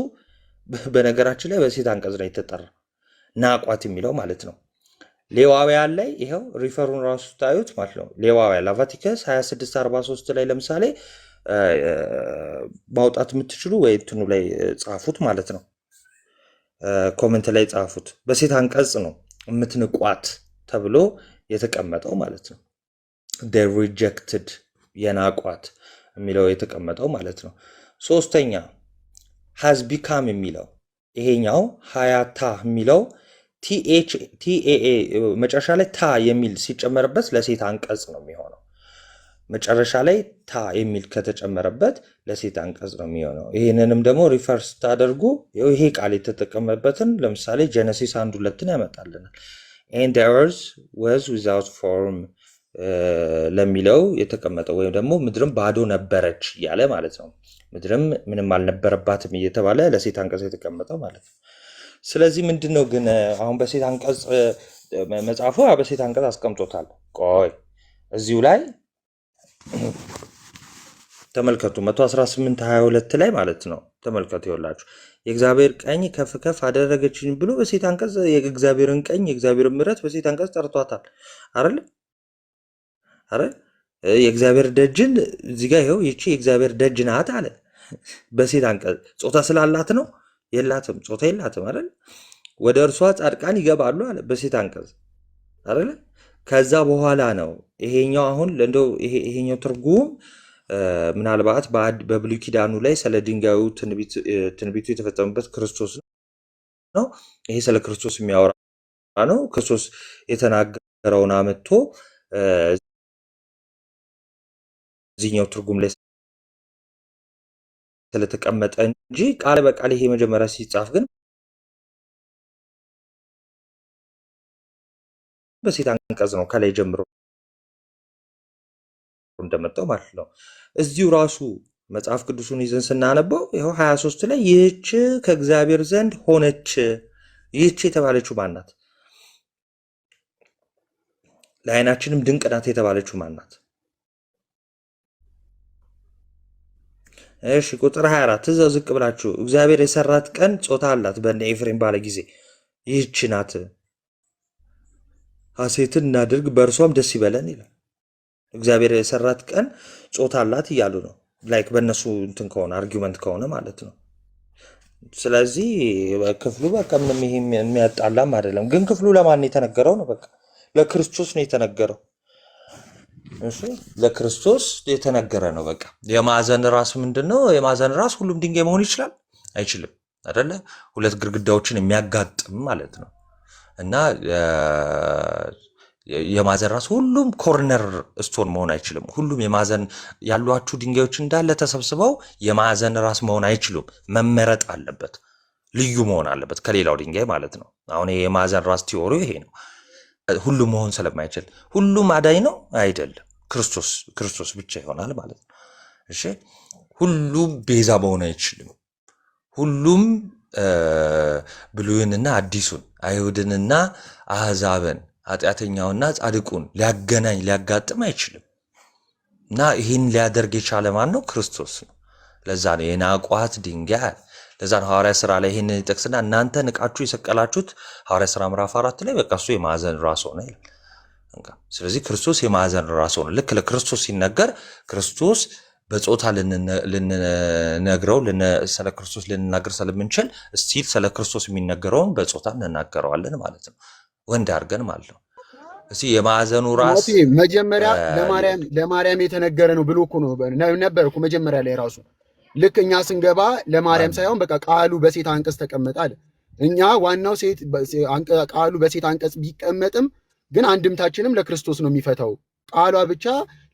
በነገራችን ላይ በሴት አንቀጽ ነው የተጠራ ናቋት የሚለው ማለት ነው። ሌዋውያን ላይ ይኸው ሪፈሩን ራሱ ታዩት ማለት ነው። ሌዋውያን ላቫቲከስ 2643 ላይ ለምሳሌ ማውጣት የምትችሉ ወይ እንትኑ ላይ ጻፉት ማለት ነው። ኮሜንት ላይ ጻፉት። በሴት አንቀጽ ነው የምትንቋት ተብሎ የተቀመጠው ማለት ነው። they rejected የናቋት የሚለው የተቀመጠው ማለት ነው። ሶስተኛ has become የሚለው ይሄኛው ሀያታ የሚለው ቲኤኤ መጨረሻ ላይ ታ የሚል ሲጨመርበት ለሴት አንቀጽ ነው የሚሆነው። መጨረሻ ላይ ታ የሚል ከተጨመረበት ለሴት አንቀጽ ነው የሚሆነው። ይህንንም ደግሞ ሪፈር ስታደርጉ ይሄ ቃል የተጠቀመበትን ለምሳሌ ጀነሲስ 1:2 ያመጣልናል። and the earth was without form ለሚለው የተቀመጠው ወይም ደግሞ ምድርም ባዶ ነበረች እያለ ማለት ነው። ምድርም ምንም አልነበረባትም እየተባለ ለሴት አንቀጽ የተቀመጠው ማለት ነው። ስለዚህ ምንድነው ግን አሁን በሴት አንቀጽ መጽሐፉ በሴት አንቀጽ አስቀምጦታል። ቆይ እዚሁ ላይ ተመልከቱ 118:22 ላይ ማለት ነው። ተመልከቱ ይኸውላችሁ የእግዚአብሔር ቀኝ ከፍ ከፍ አደረገችኝ ብሎ በሴት አንቀጽ የእግዚአብሔርን ቀኝ የእግዚአብሔርን ምሕረት በሴት አንቀጽ ጠርቷታል አይደል? የእግዚአብሔር ደጅን እዚህ ጋር ይኸው ይቺ የእግዚአብሔር ደጅ ናት አለ። በሴት አንቀጽ ጾታ ስላላት ነው? የላትም፣ ጾታ የላትም አይደል? ወደ እርሷ ጻድቃን ይገባሉ አለ በሴት አንቀጽ አይደል? ከዛ በኋላ ነው ይሄኛው አሁን እንደው ይሄኛው ትርጉም ምናልባት በብሉይ ኪዳኑ ላይ ስለ ድንጋዩ ትንቢቱ የተፈጸመበት ክርስቶስ ነው። ይሄ ስለ ክርስቶስ የሚያወራ ነው። ክርስቶስ የተናገረውን አመጥቶ እዚህኛው ትርጉም ላይ ስለተቀመጠ እንጂ ቃል በቃል ይሄ መጀመሪያ ሲጻፍ ግን በሴት አንቀጽ ነው ከላይ ጀምሮ እንደመጣው ማለት ነው። እዚሁ ራሱ መጽሐፍ ቅዱሱን ይዘን ስናነበው ይኸው 23 ላይ ይህች ከእግዚአብሔር ዘንድ ሆነች። ይህች የተባለችው ማናት? ለዓይናችንም ድንቅ ናት የተባለችው ማናት? እሺ ቁጥር 24 እዛው ዝቅ ብላችሁ እግዚአብሔር የሰራት ቀን ጾታ አላት በእነ ኤፍሬም ባለ ጊዜ ይህች ናት። ሐሴትን እናድርግ በእርሷም ደስ ይበለን ይላል። እግዚአብሔር የሰራት ቀን ጾታ አላት እያሉ ነው። ላይክ በእነሱ እንትን ከሆነ አርጊውመንት ከሆነ ማለት ነው። ስለዚህ ክፍሉ በቃ ምንም ይሄ የሚያጣላም አይደለም። ግን ክፍሉ ለማን የተነገረው ነው? በቃ ለክርስቶስ ነው የተነገረው። እሺ ለክርስቶስ የተነገረ ነው። በቃ የማዕዘን ራስ ምንድነው? የማዕዘን ራስ ሁሉም ድንጋይ መሆን ይችላል? አይችልም አይደለ? ሁለት ግድግዳዎችን የሚያጋጥም ማለት ነው። እና የማዕዘን ራስ ሁሉም ኮርነር ስቶን መሆን አይችልም። ሁሉም የማዕዘን ያሏችሁ ድንጋዮች እንዳለ ተሰብስበው የማዕዘን ራስ መሆን አይችሉም። መመረጥ አለበት፣ ልዩ መሆን አለበት ከሌላው ድንጋይ ማለት ነው። አሁን የማዕዘን ራስ ቲዎሪ ይሄ ነው። ሁሉም መሆን ስለማይችል ሁሉም አዳኝ ነው አይደለም። ክርስቶስ ብቻ ይሆናል ማለት ነው። እሺ ሁሉም ቤዛ መሆን አይችልም። ሁሉም ብሉይንና አዲሱን አይሁድንና አህዛብን ኃጢአተኛውና ጻድቁን ሊያጋጥም አይችልም። እና ይህን ሊያደርግ የቻለ ማን ነው? ክርስቶስ ነው። ለዛ ነው የናቋት ድንጋይ። ለዛ ነው ሐዋርያ ሥራ ላይ ይህን ይጠቅስና እናንተ ንቃችሁ የሰቀላችሁት ሐዋርያ ሥራ ምዕራፍ 4 ላይ በቃ እሱ የማዕዘን ራስ ሆነ ይላል። ስለዚህ ክርስቶስ የማዕዘን ራስ ሆነ። ልክ ለክርስቶስ ሲነገር ክርስቶስ በጾታ ልንነግረው ስለ ክርስቶስ ልንናገር ስለምንችል ስቲል ስለ ክርስቶስ የሚነገረውን በጾታ እንናገረዋለን ማለት ነው። ወንድ አድርገን ማለት ነው። እሺ የማዕዘኑ ራስ መጀመሪያ ለማርያም የተነገረ ነው ብሎ እኮ ነው ነበር እኮ መጀመሪያ ላይ ራሱ ልክ እኛ ስንገባ ለማርያም ሳይሆን በቃ ቃሉ በሴት አንቀጽ ተቀመጠ አለ። እኛ ዋናው ሴት ቃሉ በሴት አንቀጽ ቢቀመጥም ግን አንድምታችንም ለክርስቶስ ነው የሚፈታው። ቃሏ ብቻ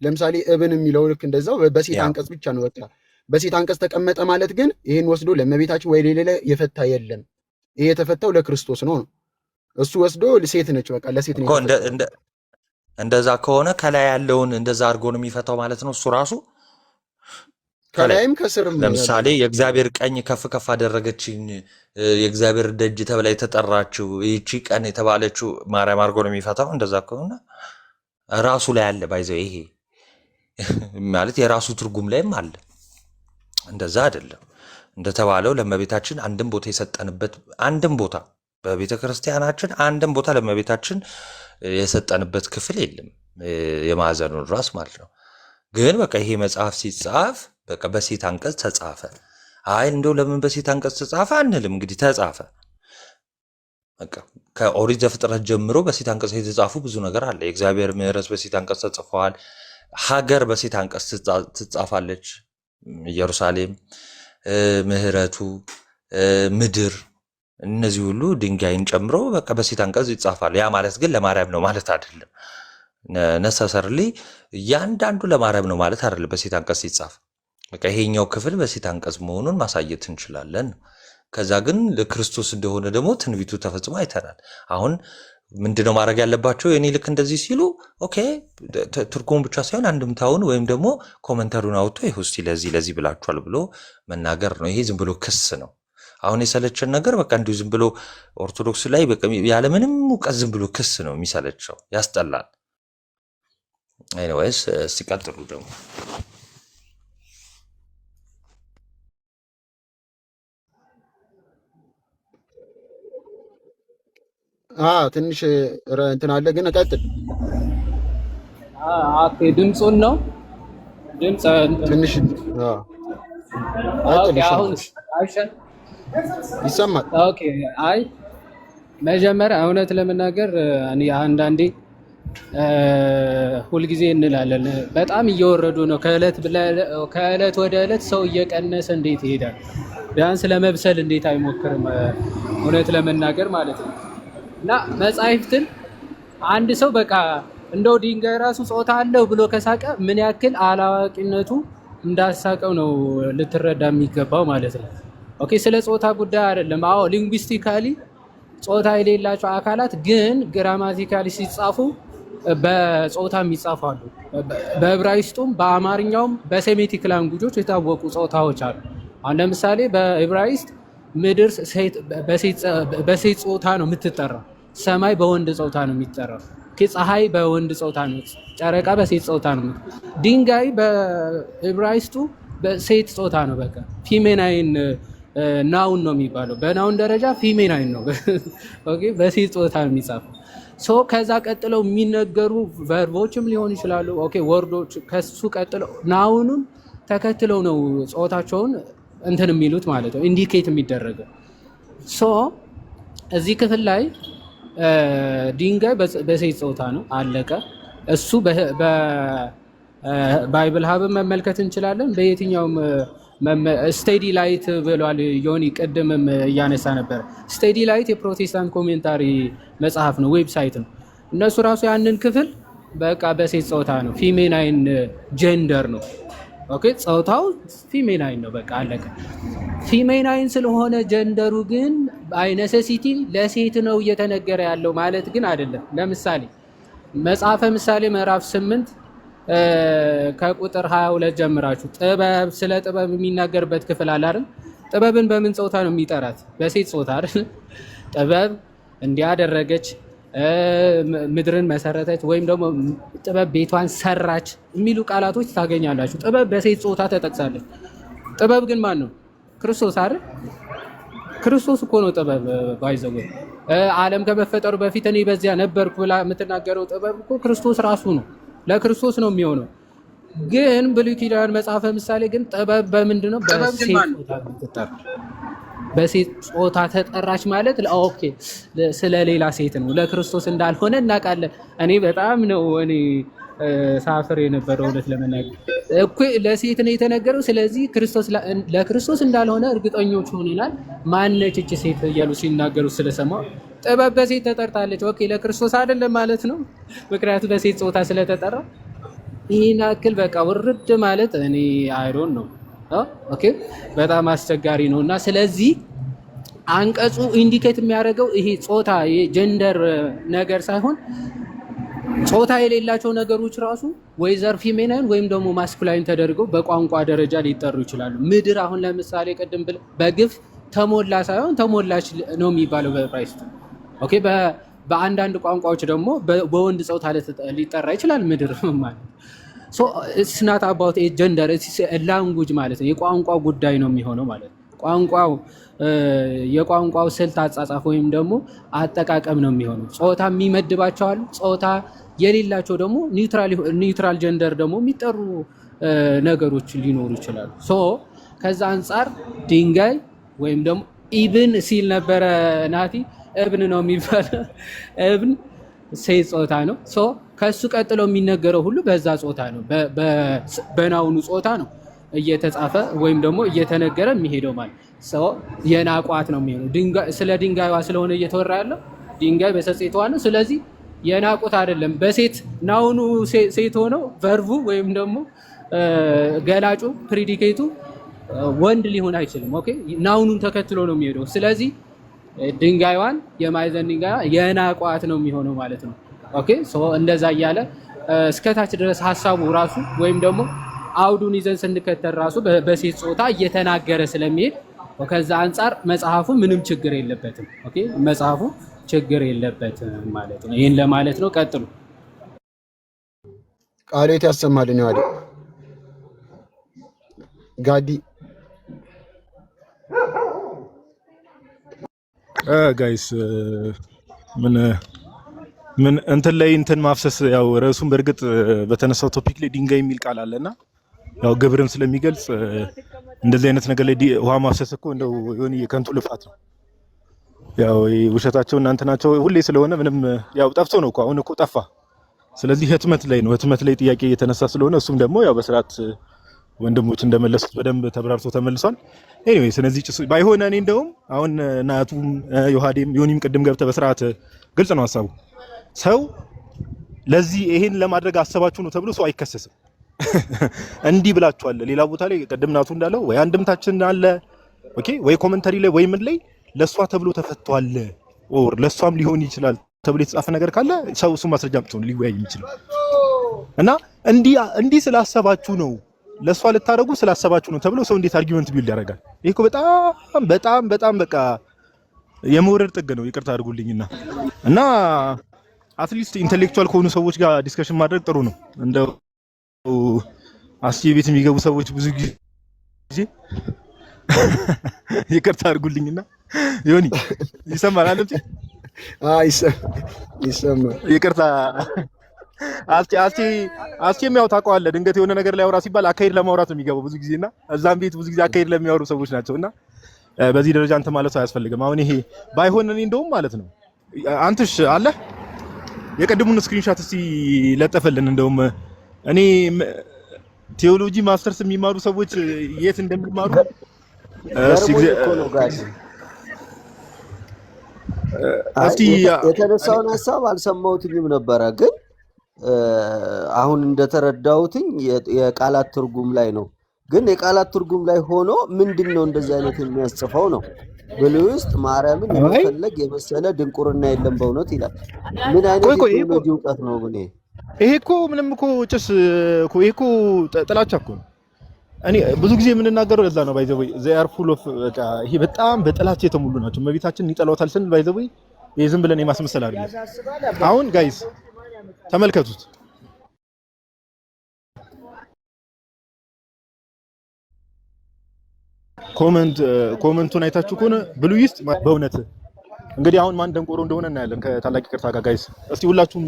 ለምሳሌ እብን የሚለው ልክ እንደዛው በሴት አንቀጽ ብቻ ነው በቃ በሴት አንቀጽ ተቀመጠ ማለት ግን ይሄን ወስዶ ለእመቤታችን ወይ ሌላ የፈታ የለም። ይሄ የተፈታው ለክርስቶስ ነው። እሱ ወስዶ ሴት ነች በቃ ለሴት ነው። እንደዛ ከሆነ ከላይ ያለውን እንደዛ አድርጎ ነው የሚፈታው ማለት ነው እሱ ራሱ ከላይም ከስርም። ለምሳሌ የእግዚአብሔር ቀኝ ከፍ ከፍ አደረገችኝ የእግዚአብሔር ደጅ ተብላ የተጠራችው ይቺ ቀን የተባለችው ማርያም አድርጎ ነው የሚፈታው። እንደዛ ከሆነ ራሱ ላይ አለ ባይዘው ይሄ ማለት የራሱ ትርጉም ላይም አለ። እንደዛ አይደለም እንደተባለው ለእመቤታችን አንድም ቦታ የሰጠንበት አንድም ቦታ በቤተ ክርስቲያናችን አንድም ቦታ ለእመቤታችን የሰጠንበት ክፍል የለም። የማዕዘኑን ራስ ማለት ነው። ግን በቃ ይሄ መጽሐፍ ሲጻፍ በቃ በሴት አንቀጽ ተጻፈ። አይ እንደው ለምን በሴት አንቀጽ ተጻፈ አንልም። እንግዲህ ተጻፈ በቃ ከኦሪት ዘፍጥረት ጀምሮ በሴት አንቀጽ የተጻፉ ብዙ ነገር አለ። የእግዚአብሔር ምሕረት በሴት አንቀጽ ተጽፏል። ሀገር በሴት አንቀጽ ትጻፋለች። ኢየሩሳሌም፣ ምሕረቱ፣ ምድር እነዚህ ሁሉ ድንጋይን ጨምሮ በቃ በሴት አንቀጽ ይጻፋሉ። ያ ማለት ግን ለማርያም ነው ማለት አይደለም። ነሰሰርሊ እያንዳንዱ ለማርያም ነው ማለት አይደለም። በሴት አንቀጽ ሲጻፍ በቃ ይሄኛው ክፍል በሴት አንቀጽ መሆኑን ማሳየት እንችላለን። ከዛ ግን ለክርስቶስ እንደሆነ ደግሞ ትንቢቱ ተፈጽሞ አይተናል። አሁን ምንድነው ማድረግ ያለባቸው? የኔ ልክ እንደዚህ ሲሉ ኦኬ ትርጉሙ ብቻ ሳይሆን አንድምታውን ወይም ደግሞ ኮመንተሩን አውጥቶ ይሄ እስቲ ለዚህ ብላችኋል ብሎ መናገር ነው። ይሄ ዝም ብሎ ክስ ነው። አሁን የሰለቸን ነገር በቃ እንዲሁ ዝም ብሎ ኦርቶዶክስ ላይ በቃ ያለምንም እውቀት ዝም ብሎ ክስ ነው የሚሰለቸው፣ ያስጠላል። ኤኒዌይስ ሲቀጥሉ ደግሞ ትንሽ እንትን አለ ግን ቀጥል። ኦኬ ድምጹን ነው ድምጽ ትንሽ ኦኬ አሁን አይሻል ይሰማል። ኦኬ አይ መጀመሪያ እውነት ለመናገር እኔ አንዳንዴ ሁልጊዜ እንላለን በጣም እየወረዱ ነው። ከእለት ወደ እለት ሰው እየቀነሰ እንዴት ይሄዳል? ቢያንስ ለመብሰል እንዴት አይሞክርም? እውነት ለመናገር ማለት ነው። እና መጻሕፍትን አንድ ሰው በቃ እንደው ድንጋይ ራሱ ጾታ አለው ብሎ ከሳቀ ምን ያክል አላዋቂነቱ እንዳሳቀው ነው ልትረዳ የሚገባው ማለት ነው። ኦኬ ስለ ጾታ ጉዳይ አይደለም። አዎ ሊንጉዊስቲካሊ ጾታ የሌላቸው አካላት ግን ግራማቲካሊ ሲጻፉ በጾታም ይጻፋሉ። በዕብራይስጡም በአማርኛውም በሴሜቲክ ላንጉጆች የታወቁ ጾታዎች አሉ። አሁን ለምሳሌ በዕብራይስጥ ምድር በሴት ጾታ ነው የምትጠራው። ሰማይ በወንድ ጾታ ነው የሚጠራው። ፀሐይ በወንድ ጾታ ነው፣ ጨረቃ በሴት ጾታ ነው። ድንጋይ በዕብራይስጡ በሴት ጾታ ነው። በቃ ፊሜናይን ናውን ነው የሚባለው። በናውን ደረጃ ፊሜናይን ነው። ኦኬ በሴት ጾታ ነው የሚጻፈው። ሶ ከዛ ቀጥለው የሚነገሩ ቨርቦችም ሊሆን ይችላሉ። ኦኬ ወርዶች ከሱ ቀጥለው ናውኑን ተከትለው ነው ጾታቸውን እንትን የሚሉት ማለት ነው፣ ኢንዲኬት የሚደረገው። ሶ እዚህ ክፍል ላይ ድንጋይ በሴት ጾታ ነው፣ አለቀ። እሱ በባይብል ሀብን መመልከት እንችላለን። በየትኛውም ስቴዲ ላይት ብሏል ዮኒ፣ ቅድምም እያነሳ ነበር። ስቴዲ ላይት የፕሮቴስታንት ኮሜንታሪ መጽሐፍ ነው፣ ዌብሳይት ነው። እነሱ ራሱ ያንን ክፍል በቃ በሴት ጾታ ነው፣ ፊሜናይን ጀንደር ነው። ኦኬ ጾታው ፊሜናይን ነው፣ በቃ አለቀ። ፊሜናይን ስለሆነ ጀንደሩ ግን ባይ ኔሴሲቲ ለሴት ነው እየተነገረ ያለው ማለት ግን አይደለም። ለምሳሌ መጽሐፈ ምሳሌ ምዕራፍ 8 ከቁጥር 22 ጀምራችሁ ጥበብ ስለ ጥበብ የሚናገርበት ክፍል አለ አይደል? ጥበብን በምን ጾታ ነው የሚጠራት? በሴት ጾታ አይደል? ጥበብ እንዲያደረገች ምድርን መሰረተች ወይም ደግሞ ጥበብ ቤቷን ሰራች የሚሉ ቃላቶች ታገኛላችሁ። ጥበብ በሴት ጾታ ተጠቅሳለች። ጥበብ ግን ማን ነው? ክርስቶስ አይደል? ክርስቶስ እኮ ነው ጥበብ። ባይዘው ዓለም ከመፈጠሩ በፊት እኔ በዚያ ነበርኩ ብላ የምትናገረው ጥበብ እኮ ክርስቶስ ራሱ ነው። ለክርስቶስ ነው የሚሆነው። ግን ብሉይ ኪዳን መጽሐፈ ምሳሌ ግን ጥበብ በምንድን ነው? በሴት ጾታ የምትጠራ። በሴት ጾታ ተጠራች ማለት ኦኬ ስለሌላ ሴት ነው፣ ለክርስቶስ እንዳልሆነ እናውቃለን። እኔ በጣም ነው ሳፍር የነበረው እውነት ለመናገር እኮ ለሴት ነው የተነገረው። ስለዚህ ለክርስቶስ እንዳልሆነ እርግጠኞች ሆነናል። ማነች እቺ ሴት እያሉ ሲናገሩ ስለሰማሁ ጥበብ በሴት ተጠርታለች። ኦኬ ለክርስቶስ አይደለም ማለት ነው፣ ምክንያቱም በሴት ጾታ ስለተጠራ። ይህን ያክል በቃ ውርድ ማለት እኔ አይሮን ነው። ኦኬ በጣም አስቸጋሪ ነው። እና ስለዚህ አንቀጹ ኢንዲኬት የሚያደርገው ይሄ ጾታ የጀንደር ነገር ሳይሆን ጾታ የሌላቸው ነገሮች ራሱ ወይዘር ፊሜናይን ወይም ደግሞ ማስኩላይን ተደርገው በቋንቋ ደረጃ ሊጠሩ ይችላሉ። ምድር አሁን ለምሳሌ ቅድም በግፍ ተሞላ ሳይሆን ተሞላች ነው የሚባለው በዕብራይስጥ። ኦኬ በአንዳንድ ቋንቋዎች ደግሞ በወንድ ጾታ ሊጠራ ይችላል ምድር ማለት። ሶ ኢትስ ናት አባውት ኤ ጀንደር ኢትስ ኤ ላንጉጅ ማለት ነው። የቋንቋ ጉዳይ ነው የሚሆነው ማለት ነው። የቋንቋው ስልት አጻጻፍ ወይም ደግሞ አጠቃቀም ነው የሚሆነው። ጾታ የሚመድባቸው አሉ። ጾታ የሌላቸው ደግሞ ኒውትራል ጀንደር ደግሞ የሚጠሩ ነገሮች ሊኖሩ ይችላሉ። ሶ ከዛ አንጻር ድንጋይ ወይም ደግሞ ኢብን ሲል ነበረ ናቲ። እብን ነው የሚባለው። እብን ሴት ጾታ ነው። ሶ ከሱ ቀጥሎ የሚነገረው ሁሉ በዛ ጾታ ነው፣ በናውኑ ጾታ ነው እየተጻፈ ወይም ደግሞ እየተነገረ የሚሄደው ማለት ሰው የናቋት ነው የሚሆነው። ስለ ድንጋይዋ ስለሆነ እየተወራ ያለው ድንጋይ በሴቷ ነው። ስለዚህ የናቁት አይደለም። በሴት ናውኑ ሴት ሆነው ቨርቡ ወይም ደግሞ ገላጩ ፕሪዲኬቱ ወንድ ሊሆን አይችልም። ኦኬ ናውኑን ተከትሎ ነው የሚሄደው። ስለዚህ ድንጋይዋን የማዕዘን ድንጋይዋ የናቋት ነው የሚሆነው ማለት ነው። ኦኬ ሶ እንደዛ እያለ እስከታች ድረስ ሀሳቡ ራሱ ወይም ደግሞ አውዱን ይዘን ስንከተል ራሱ በሴት ጾታ እየተናገረ ስለሚሄድ ከዛ አንጻር መጽሐፉ ምንም ችግር የለበትም። ኦኬ መጽሐፉ ችግር የለበትም ማለት ነው። ይሄን ለማለት ነው። ቀጥሉ። ቃሌት ያሰማልን ያለ ጋዲ ጋይስ ምን እንትን ላይ እንትን ማፍሰስ ያው ርዕሱን በእርግጥ በተነሳው ቶፒክ ላይ ድንጋይ የሚል ቃል አለና ያው ግብርን ስለሚገልጽ እንደዚህ አይነት ነገር ላይ ውሃ ማፍሰስ እኮ እንደው የሆነ የከንቱ ልፋት ነው። ያው ውሸታቸው እናንተ ናቸው ሁሌ ስለሆነ ምንም ያው ጠፍቶ ነው እኮ አሁን እኮ ጠፋ። ስለዚህ ህትመት ላይ ነው፣ ህትመት ላይ ጥያቄ እየተነሳ ስለሆነ እሱም ደግሞ ያው በስርዓት ወንድሞች እንደመለሱት በደንብ ተብራርቶ ተመልሷል። ኤኒዌይ ስለዚህ ባይሆን እኔ እንደውም አሁን ናቱም ዮሐዴም ዮኒም ቅድም ገብተ በስርዓት ግልጽ ነው ሐሳቡ። ሰው ለዚህ ይሄን ለማድረግ አሰባችሁ ነው ተብሎ ሰው አይከሰስም። እንዲህ ብላችኋል ሌላ ቦታ ላይ ቅድም ናቱ እንዳለው ወይ አንድምታችን አለ ኦኬ፣ ወይ ኮሜንታሪ ላይ ወይ ምን ላይ ለሷ ተብሎ ተፈቷል ኦር ለሷም ሊሆን ይችላል ተብሎ የተጻፈ ነገር ካለ ሰው እሱ ማስረጃ አምጥቶ ሊወያይ የሚችለው እና እንዲህ ስላሰባችሁ ነው ለሷ ልታረጉ ስላሰባችሁ ነው ተብሎ ሰው እንዴት አርጊውመንት ቢልድ ያደርጋል? ይሄ እኮ በጣም በቃ የመውረድ ጥግ ነው። ይቅርታ አድርጉልኝና እና አትሊስት ኢንተሌክቹዋል ከሆኑ ሰዎች ጋር ዲስከሽን ማድረግ ጥሩ ነው። እንደው አስዬ ቤት የሚገቡ ሰዎች ብዙ ጊዜ ይቅርታ አድርጉልኝና ዮኒ ይሰማል አይደል? ይሰማል። ይቅርታ አስቼም ያው ታውቀዋለህ፣ ድንገት የሆነ ነገር ላይ አውራ ሲባል አካሄድ ለማውራት ነው የሚገባው ብዙ ጊዜና እዛም ቤት ብዙ ጊዜ አካሄድ ለሚያወሩ ሰዎች ናቸውና በዚህ ደረጃ አንተ ማለት አያስፈልግም። አሁን ይሄ ባይሆን እኔ እንደውም ማለት ነው አንተሽ አለ የቀድሙን ስክሪንሾት እስቲ ለጠፈልን። እንደውም እኔ ቴዎሎጂ ማስተርስ የሚማሩ ሰዎች የት እንደሚማሩ እስቲ የተነሳውን ሐሳብ አልሰማሁትኝም ነበረ፣ ግን አሁን እንደተረዳሁትኝ የቃላት ትርጉም ላይ ነው። ግን የቃላት ትርጉም ላይ ሆኖ ምንድነው እንደዚህ አይነት የሚያስጽፈው ነው? ብሉይ ውስጥ ማርያምን የመፈለግ የመሰለ ድንቁርና የለም በእውነት ይላል። ምን አይነት የቴዎሎጂ እውቀት ነው ግን ይሄ? እኮ ምንም እኮ ጭስ እኮ ይሄ እኮ ጥላቻ እኮ ነው። እኔ ብዙ ጊዜ የምንናገረው ለዛ ነው። ባይዘው they are full of በቃ ይሄ በጣም በጥላቻ የተሞሉ ናቸው። እመቤታችን ይጠላውታል ስንል ባይዘው ይሄ ዝም ብለን የማስመሰል አይደለም። አሁን ጋይስ ተመልከቱት። ኮመንቱን አይታችሁ ከሆነ ብሉይ ውስጥ በእውነት እንግዲህ አሁን ማን ደንቆሮ እንደሆነ እናያለን ከታላቅ ይቅርታ ጋር ጋይስ። እስቲ ሁላችሁም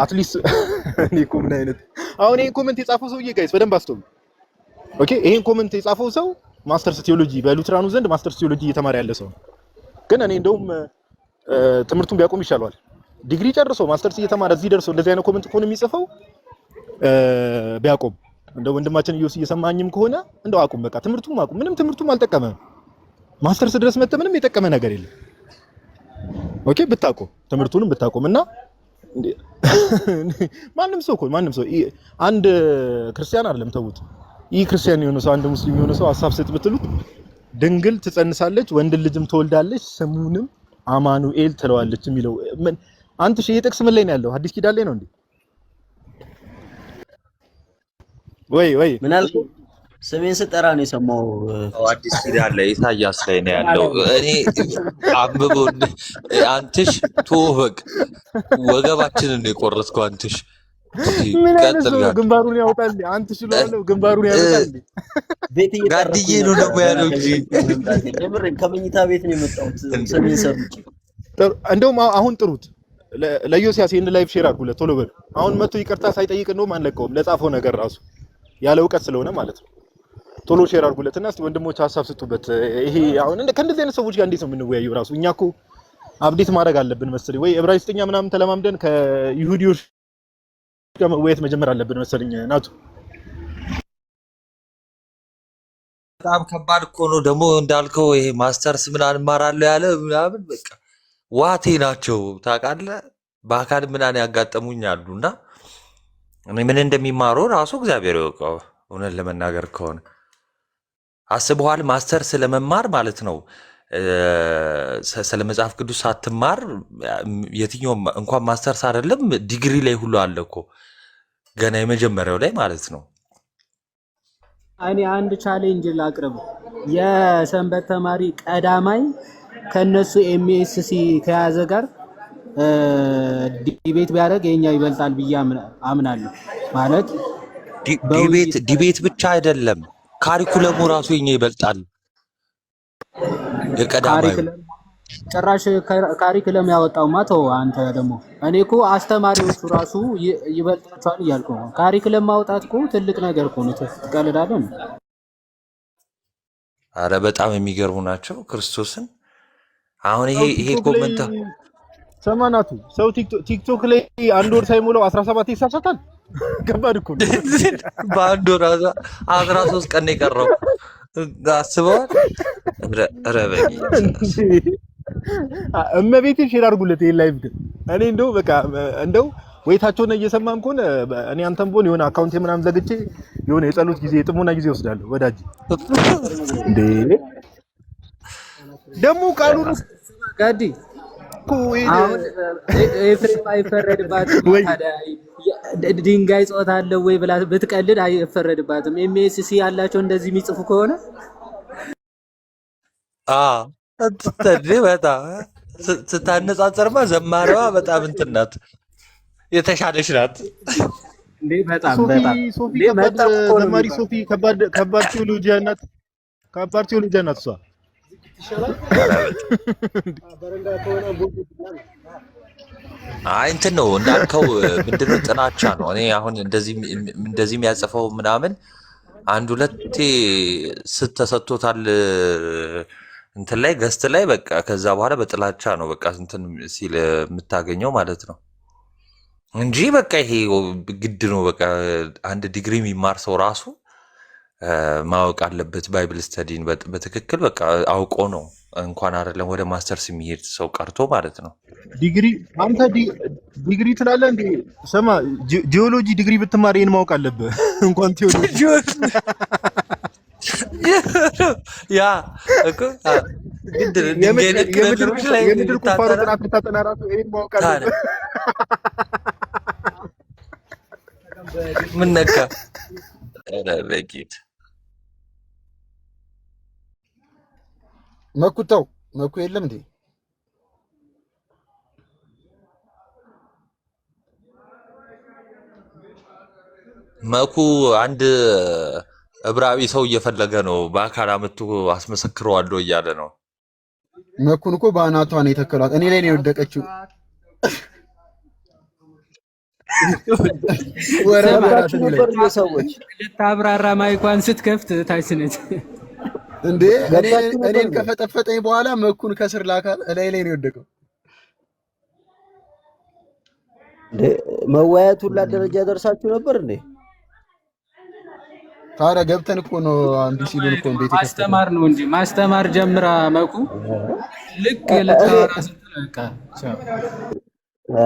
አትሊስት እኔ እኮ ምን አይነት አሁን ይሄን ኮመንት የጻፈው ሰውዬ ጋይስ በደንብ አስተውሉ። ኦኬ ይሄን ኮመንት የጻፈው ሰው ማስተርስ ቴዎሎጂ በሉትራኑ ዘንድ ማስተርስ ቴዎሎጂ እየተማረ ያለ ሰው ነው። ግን እኔ እንደውም ትምህርቱን ቢያቆም ይሻለዋል። ዲግሪ ጨርሶ ማስተርስ እየተማረ እዚህ ደርሶ እንደዚህ አይነት ኮሜንት ከሆነ የሚጽፈው ቢያቆም። እንደው ወንድማችን ኢዮስ እየሰማኝም ከሆነ እንደው አቁም፣ በቃ ትምህርቱም አቁም። ምንም ትምህርቱም አልጠቀመም። ማስተርስ ድረስ መጥተ ምንም የጠቀመ ነገር የለም። ኦኬ ብታቆም፣ ትምህርቱንም ብታቆምና ማንም ሰው አንድ ክርስቲያን አይደለም ተውት፣ ይህ ክርስቲያን የሆነ ሰው አንድ ሙስሊም የሆነ ሰው ሐሳብ ስጥ ብትሉት ድንግል ትጸንሳለች ወንድ ልጅም ትወልዳለች ስሙንም አማኑኤል ትለዋለች የሚለው ምን አንተ ሺህ ጥቅስ ምን ላይ ነው ያለው? አዲስ ኪዳን ላይ ነው እንዴ? ወይ ምን አልከው? ስሜን ስጠራ ነው የሰማው። አዲስ ኪዳን ላይ ኢሳያስ ላይ ነው ያለው። እኔ አንብበው አንትሽ ተወበቅ ወገባችንን ነው የቆረጥከው አንትሽ። ቀጥል ጋር ግንባሩን ያውጣል አንተ ስለሆነው ግንባሩን ያውጣል። ቤት ጋድዬ ነው ደግሞ ያለው እንጂ የምሬን ከመኝታ ቤት ነው የመጣሁት። ስሜን ሰምቼ እንደውም አሁን ጥሩት ለዮሲያስ ይሄን ላይቭ ሼር አድርጉለት ቶሎ በል። አሁን መጥቶ ይቅርታ ሳይጠይቅ እንደውም አንለቀውም ለጻፈው ነገር ራሱ ያለ እውቀት ስለሆነ ማለት ነው። ቶሎ ሼር አድርጉለትና እስቲ ወንድሞች ሐሳብ ስጡበት። ይሄ አሁን ከእንደዚህ አይነት ሰዎች ጋር እንዴት ነው የምንወያየው? ራሱ እኛ እኮ አፕዴት ማድረግ አለብን መሰለኝ፣ ወይ ዕብራይስጥኛ ምናምን ተለማምደን ከይሁዲዎች ጋር መወያየት መጀመር አለብን መሰለኝ። ናቱ በጣም ከባድ እኮ ነው ደግሞ እንዳልከው ይሄ ማስተርስ ምናምን እማራለሁ ያለ ምናምን በቃ ዋቴ ናቸው ታውቃለህ። በአካል ምናምን ያጋጠሙኝ አሉና እኔ ምን እንደሚማሩ ራሱ እግዚአብሔር ያውቀው። እውነት ለመናገር ከሆነ አስበዋል ማስተርስ ለመማር ማለት ነው። ስለ መጽሐፍ ቅዱስ ሳትማር የትኛውም እንኳን ማስተርስ አይደለም ዲግሪ ላይ ሁሉ አለ እኮ ገና የመጀመሪያው ላይ ማለት ነው። እኔ አንድ ቻሌንጅ ላቅርብ። የሰንበት ተማሪ ቀዳማይ ከነሱ ኤምኤስሲ ከያዘ ጋር ዲቤት ቢያደርግ የኛ ይበልጣል ብዬ አምናለሁ። ማለት ዲቤት ብቻ አይደለም ካሪኩለሙ ራሱ የኛ ይበልጣል። የቀዳማዩ ጭራሽ ካሪኩለም ያወጣውማ ተው አንተ ደግሞ። እኔ እኮ አስተማሪዎቹ ራሱ ይበልጣቸዋል እያልኩ ነው። ካሪኩለም ማውጣት እኮ ትልቅ ነገር እኮ ነው። ትቀልዳለህ? አረ በጣም የሚገርሙ ናቸው ክርስቶስን። አሁን ይሄ ኮመንት ሰማናቱ ሰው ቲክቶክ ላይ አንድ ወር ሳይሞላው 17 ይሳሳታል። ከባድ እኮ ነው። በአንድ ወር 13 ቀን የቀረው አስበዋል። ረበኝ እመቤቴ ሼር አድርጉለት ይሄን ላይቭ ግን እኔ እንደው በቃ እንደው ወይታቸውን እየሰማም ከሆነ እኔ አንተም ቦን የሆነ አካውንት ምናምን ዘግቼ የሆነ የጸሎት ጊዜ የጥሞና ጊዜ ወስዳለሁ። ወዳጅ እንዴ ደግሞ ቃሉን ጋዲ አሁን ኤፍሬም አይፈረድባትም። ታዲያ ድንጋይ ጾታ አለው ወይ ብላ ብትቀልድ አይፈረድባትም። ኤምኤስሲ ያላቸው እንደዚህ የሚጽፉ ከሆነ በጣም ስታነጻጸርማ ዘማሪዋ በጣም እንትን ናት፣ የተሻለች ናት። እንዴ በጣም ዘማሪ ሶፊ ከባድ ቴዎሎጂያን ናት። ከባድ ቴዎሎጂያን ናት እሷ። አይ እንትን ነው እንዳልከው ምንድነው ጥላቻ ነው። እኔ አሁን እንደዚህ የሚያጽፈው ምናምን አንድ ሁለቴ ስተሰጥቶታል እንትን ላይ ገስት ላይ በቃ ከዛ በኋላ በጥላቻ ነው በቃ እንትን ሲል የምታገኘው ማለት ነው እንጂ በቃ ይሄ ግድ ነው። በቃ አንድ ዲግሪ የሚማር ሰው ራሱ ማወቅ አለበት ባይብል ስተዲን በትክክል በቃ አውቆ ነው እንኳን አይደለም ወደ ማስተርስ የሚሄድ ሰው ቀርቶ ማለት ነው። ዲግሪ አንተ ዲግሪ ትላለህ እንዴ? ሰማ ጂኦሎጂ ዲግሪ ብትማር ይሄን ማወቅ አለበት እንኳን ቴዎሎጂ ያ እኮ የምድር ቁፋሮ ጥናት ብታጠና ራሱ ይሄን ማወቅ አለበት። ምን ነካ ረበቂት መኩታው መኩ የለም እንዴ? መኩ አንድ ዕብራዊ ሰው እየፈለገ ነው። በአካል አመቱ አስመሰክረዋለሁ እያለ ነው። መኩን እኮ በአናቷ ነው የተከሏት። እኔ ላይ ነው የወደቀችው። ልታብራራ ማይኳን ስትከፍት ታች ነች። እንዴ እኔን ከፈጠፈጠኝ በኋላ መኩን ከስር ላካል ላይ ነው የወደቀው። መወያየት ሁላ ደረጃ ደርሳችሁ ነበር እንዴ? ታዲያ ገብተን እኮ ነው አንድ ሲሉን እኮ እንዴት ማስተማር ነው እንጂ ማስተማር ጀምራ መኩ ልክ ለታራ ስትለቃ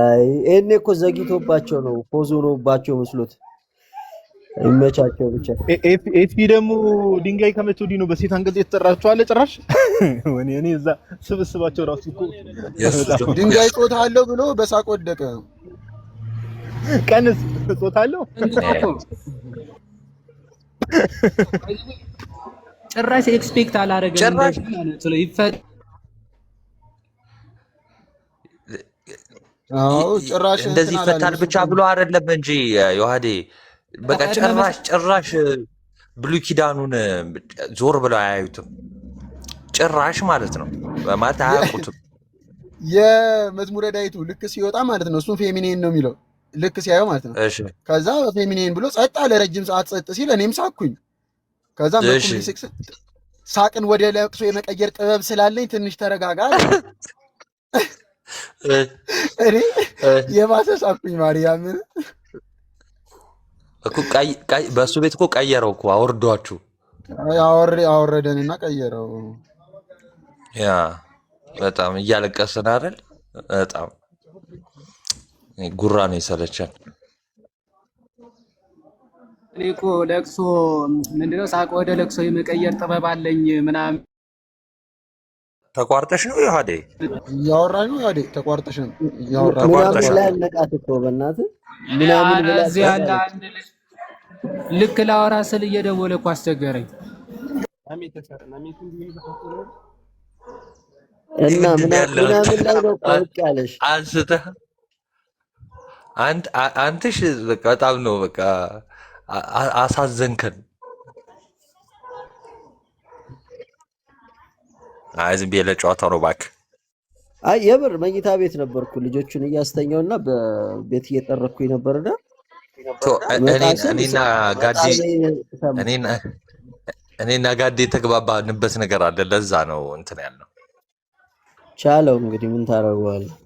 አይ እኔ እኮ ዘግይቶባቸው ነው ፖዞ ነውባቸው መስሎት ይመቻቸው ብቻ። ኤፊ ደግሞ ድንጋይ ከመቶ ዲኖ በሴት አንገት የተጠራቸው አለ ጭራሽ እኔ እዛ ስብስባቸው ራሱ እኮ ድንጋይ ጾታ አለው ብሎ በሳቅ ወደቀ። ቀንስ ጾታ አለው ጭራሽ ኤክስፔክት አላረገም ማለት ነው ይፈጥ ጭራሽ እንደዚህ ይፈታል ብቻ ብሎ አይደለም እንጂ ዮሐዴ በቃ ጭራሽ ብሉይ ኪዳኑን ዞር ብለው አያዩትም። ጭራሽ ማለት ነው ማለት አያውቁትም። የመዝሙረ ዳዊቱ ልክ ሲወጣ ማለት ነው እሱም ፌሚኒን ነው የሚለው ልክ ሲያየው ማለት ነው። ከዛ ፌሚኒን ብሎ ጸጥ አለ ረጅም ሰዓት ጸጥ ሲል እኔም ሳኩኝ። ከዛ ሳቅን ወደ ለቅሶ የመቀየር ጥበብ ስላለኝ ትንሽ ተረጋጋ እኔ የባሰ ሳኩኝ። ማርያምን እኮ በእሱ ቤት እኮ ቀየረው እኮ አወርዷችሁ አወረደንና ቀየረው። ያ በጣም እያለቀስን አይደል? በጣም ጉራ ነው የሰለቸን። እኔ እኮ ለቅሶ ምንድነው ሳቅ ወደ ለቅሶ የመቀየር ጥበብ አለኝ ምናምን። ተቋርጠሽ ነው ዮሐዴ? ያወራኝ ነው ዮሐዴ? ተቋርጠሽ ነው ያወራኝ? ተቋርጠሽ ላይ ነቃት እኮ በእናትህ ምናምን ብላ እዚህ ያለ አንድ ልጅ ልክ ላወራ ስል እየደወለ እኮ አስቸገረኝ። እና ምናምን ላይ ነው ቆቅ ያለሽ አንስተህ አንተሽ በቃ በጣም ነው በቃ አሳዘንከን። አይ ዝም ብዬ ለጨዋታ ነው እባክህ። አይ የምር መኝታ ቤት ነበርኩ ልጆቹን እያስተኛውና በቤት እየጠረኩኝ ነበርና እኔና ጋዴ የተግባባንበት ነገር አለ። ለዛ ነው እንትን ያልነው። ቻለው እንግዲህ ምን ታረጋዋለህ?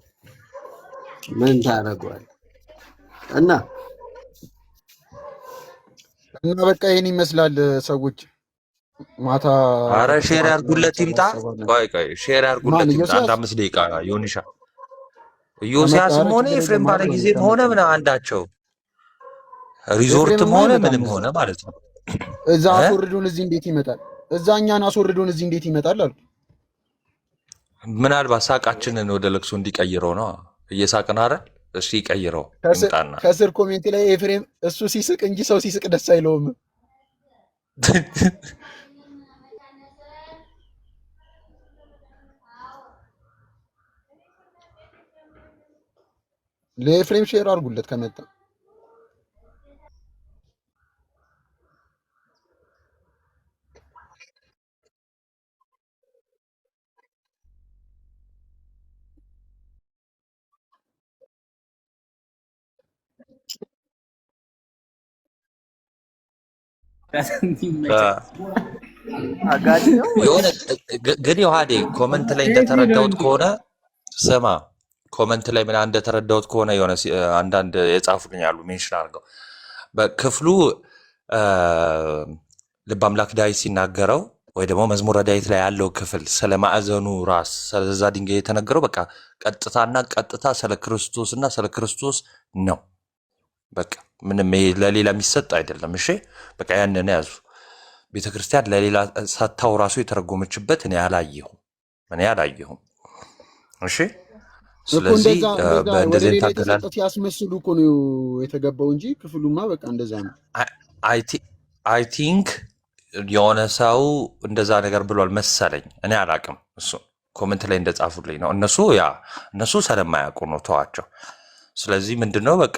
እና በቃ ይሄን ይመስላል ሰዎች ማታ። አረ ሼር ያርጉለት ይምጣ። ቆይ ሼር ያርጉለት ይምጣ። አንድ 5 ደቂቃ ዮኒሻ ኢዮስያስም ሆነ ኤፍሬም ባለ ጊዜም ሆነ ምን አንዳቸው ሪዞርትም ሆነ ምንም ሆነ ማለት ነው። እዛ አስወርዱን እዚህ እንዴት ይመጣል? እዛ እኛን አስወርዱን እዚህ እንዴት ይመጣል አሉ። ምናልባት ሳቃችንን ወደ ለቅሶ እንዲቀይረው ነው። እየሳቅን አይደል? እሺ ይቀይረው ይምጣና ከስር ኮሜንት ላይ ኤፍሬም እሱ ሲስቅ እንጂ ሰው ሲስቅ ደስ አይለውም። ለኤፍሬም ሼር አድርጉለት ከመጣ የሆነ ግን ዮሐዴ ኮመንት ላይ እንደተረዳሁት ከሆነ ስማ፣ ኮመንት ላይ ምን እንደተረዳሁት ከሆነ የሆነ አንዳንድ የጻፉልኝ አሉ ሜንሽን አድርገው በክፍሉ ልበ አምላክ ዳዊት ሲናገረው ወይ ደግሞ መዝሙረ ዳዊት ላይ ያለው ክፍል ስለ ማዕዘኑ ራስ ስለዛ ድንጋይ የተነገረው በቃ ቀጥታ ስለ ክርስቶስና ስለ ክርስቶስ ነው። በቃ ምንም ለሌላ የሚሰጥ አይደለም። እሺ በቃ ያንን ያዙ። ቤተክርስቲያን ለሌላ ሳታው ራሱ የተረጎመችበት እኔ አላየሁም። እሺ ስለዚህ በእንደዚህ ታገላል ያስመስሉ እኮ ነው የተገባው እንጂ ክፍሉማ በቃ እንደዛ ነው። አይ ቲንክ የሆነ ሰው እንደዛ ነገር ብሏል መሰለኝ። እኔ አላቅም። እሱ ኮመንት ላይ እንደጻፉልኝ ነው። እነሱ ስለማያውቁ ነው፣ ተዋቸው። ስለዚህ ምንድነው በቃ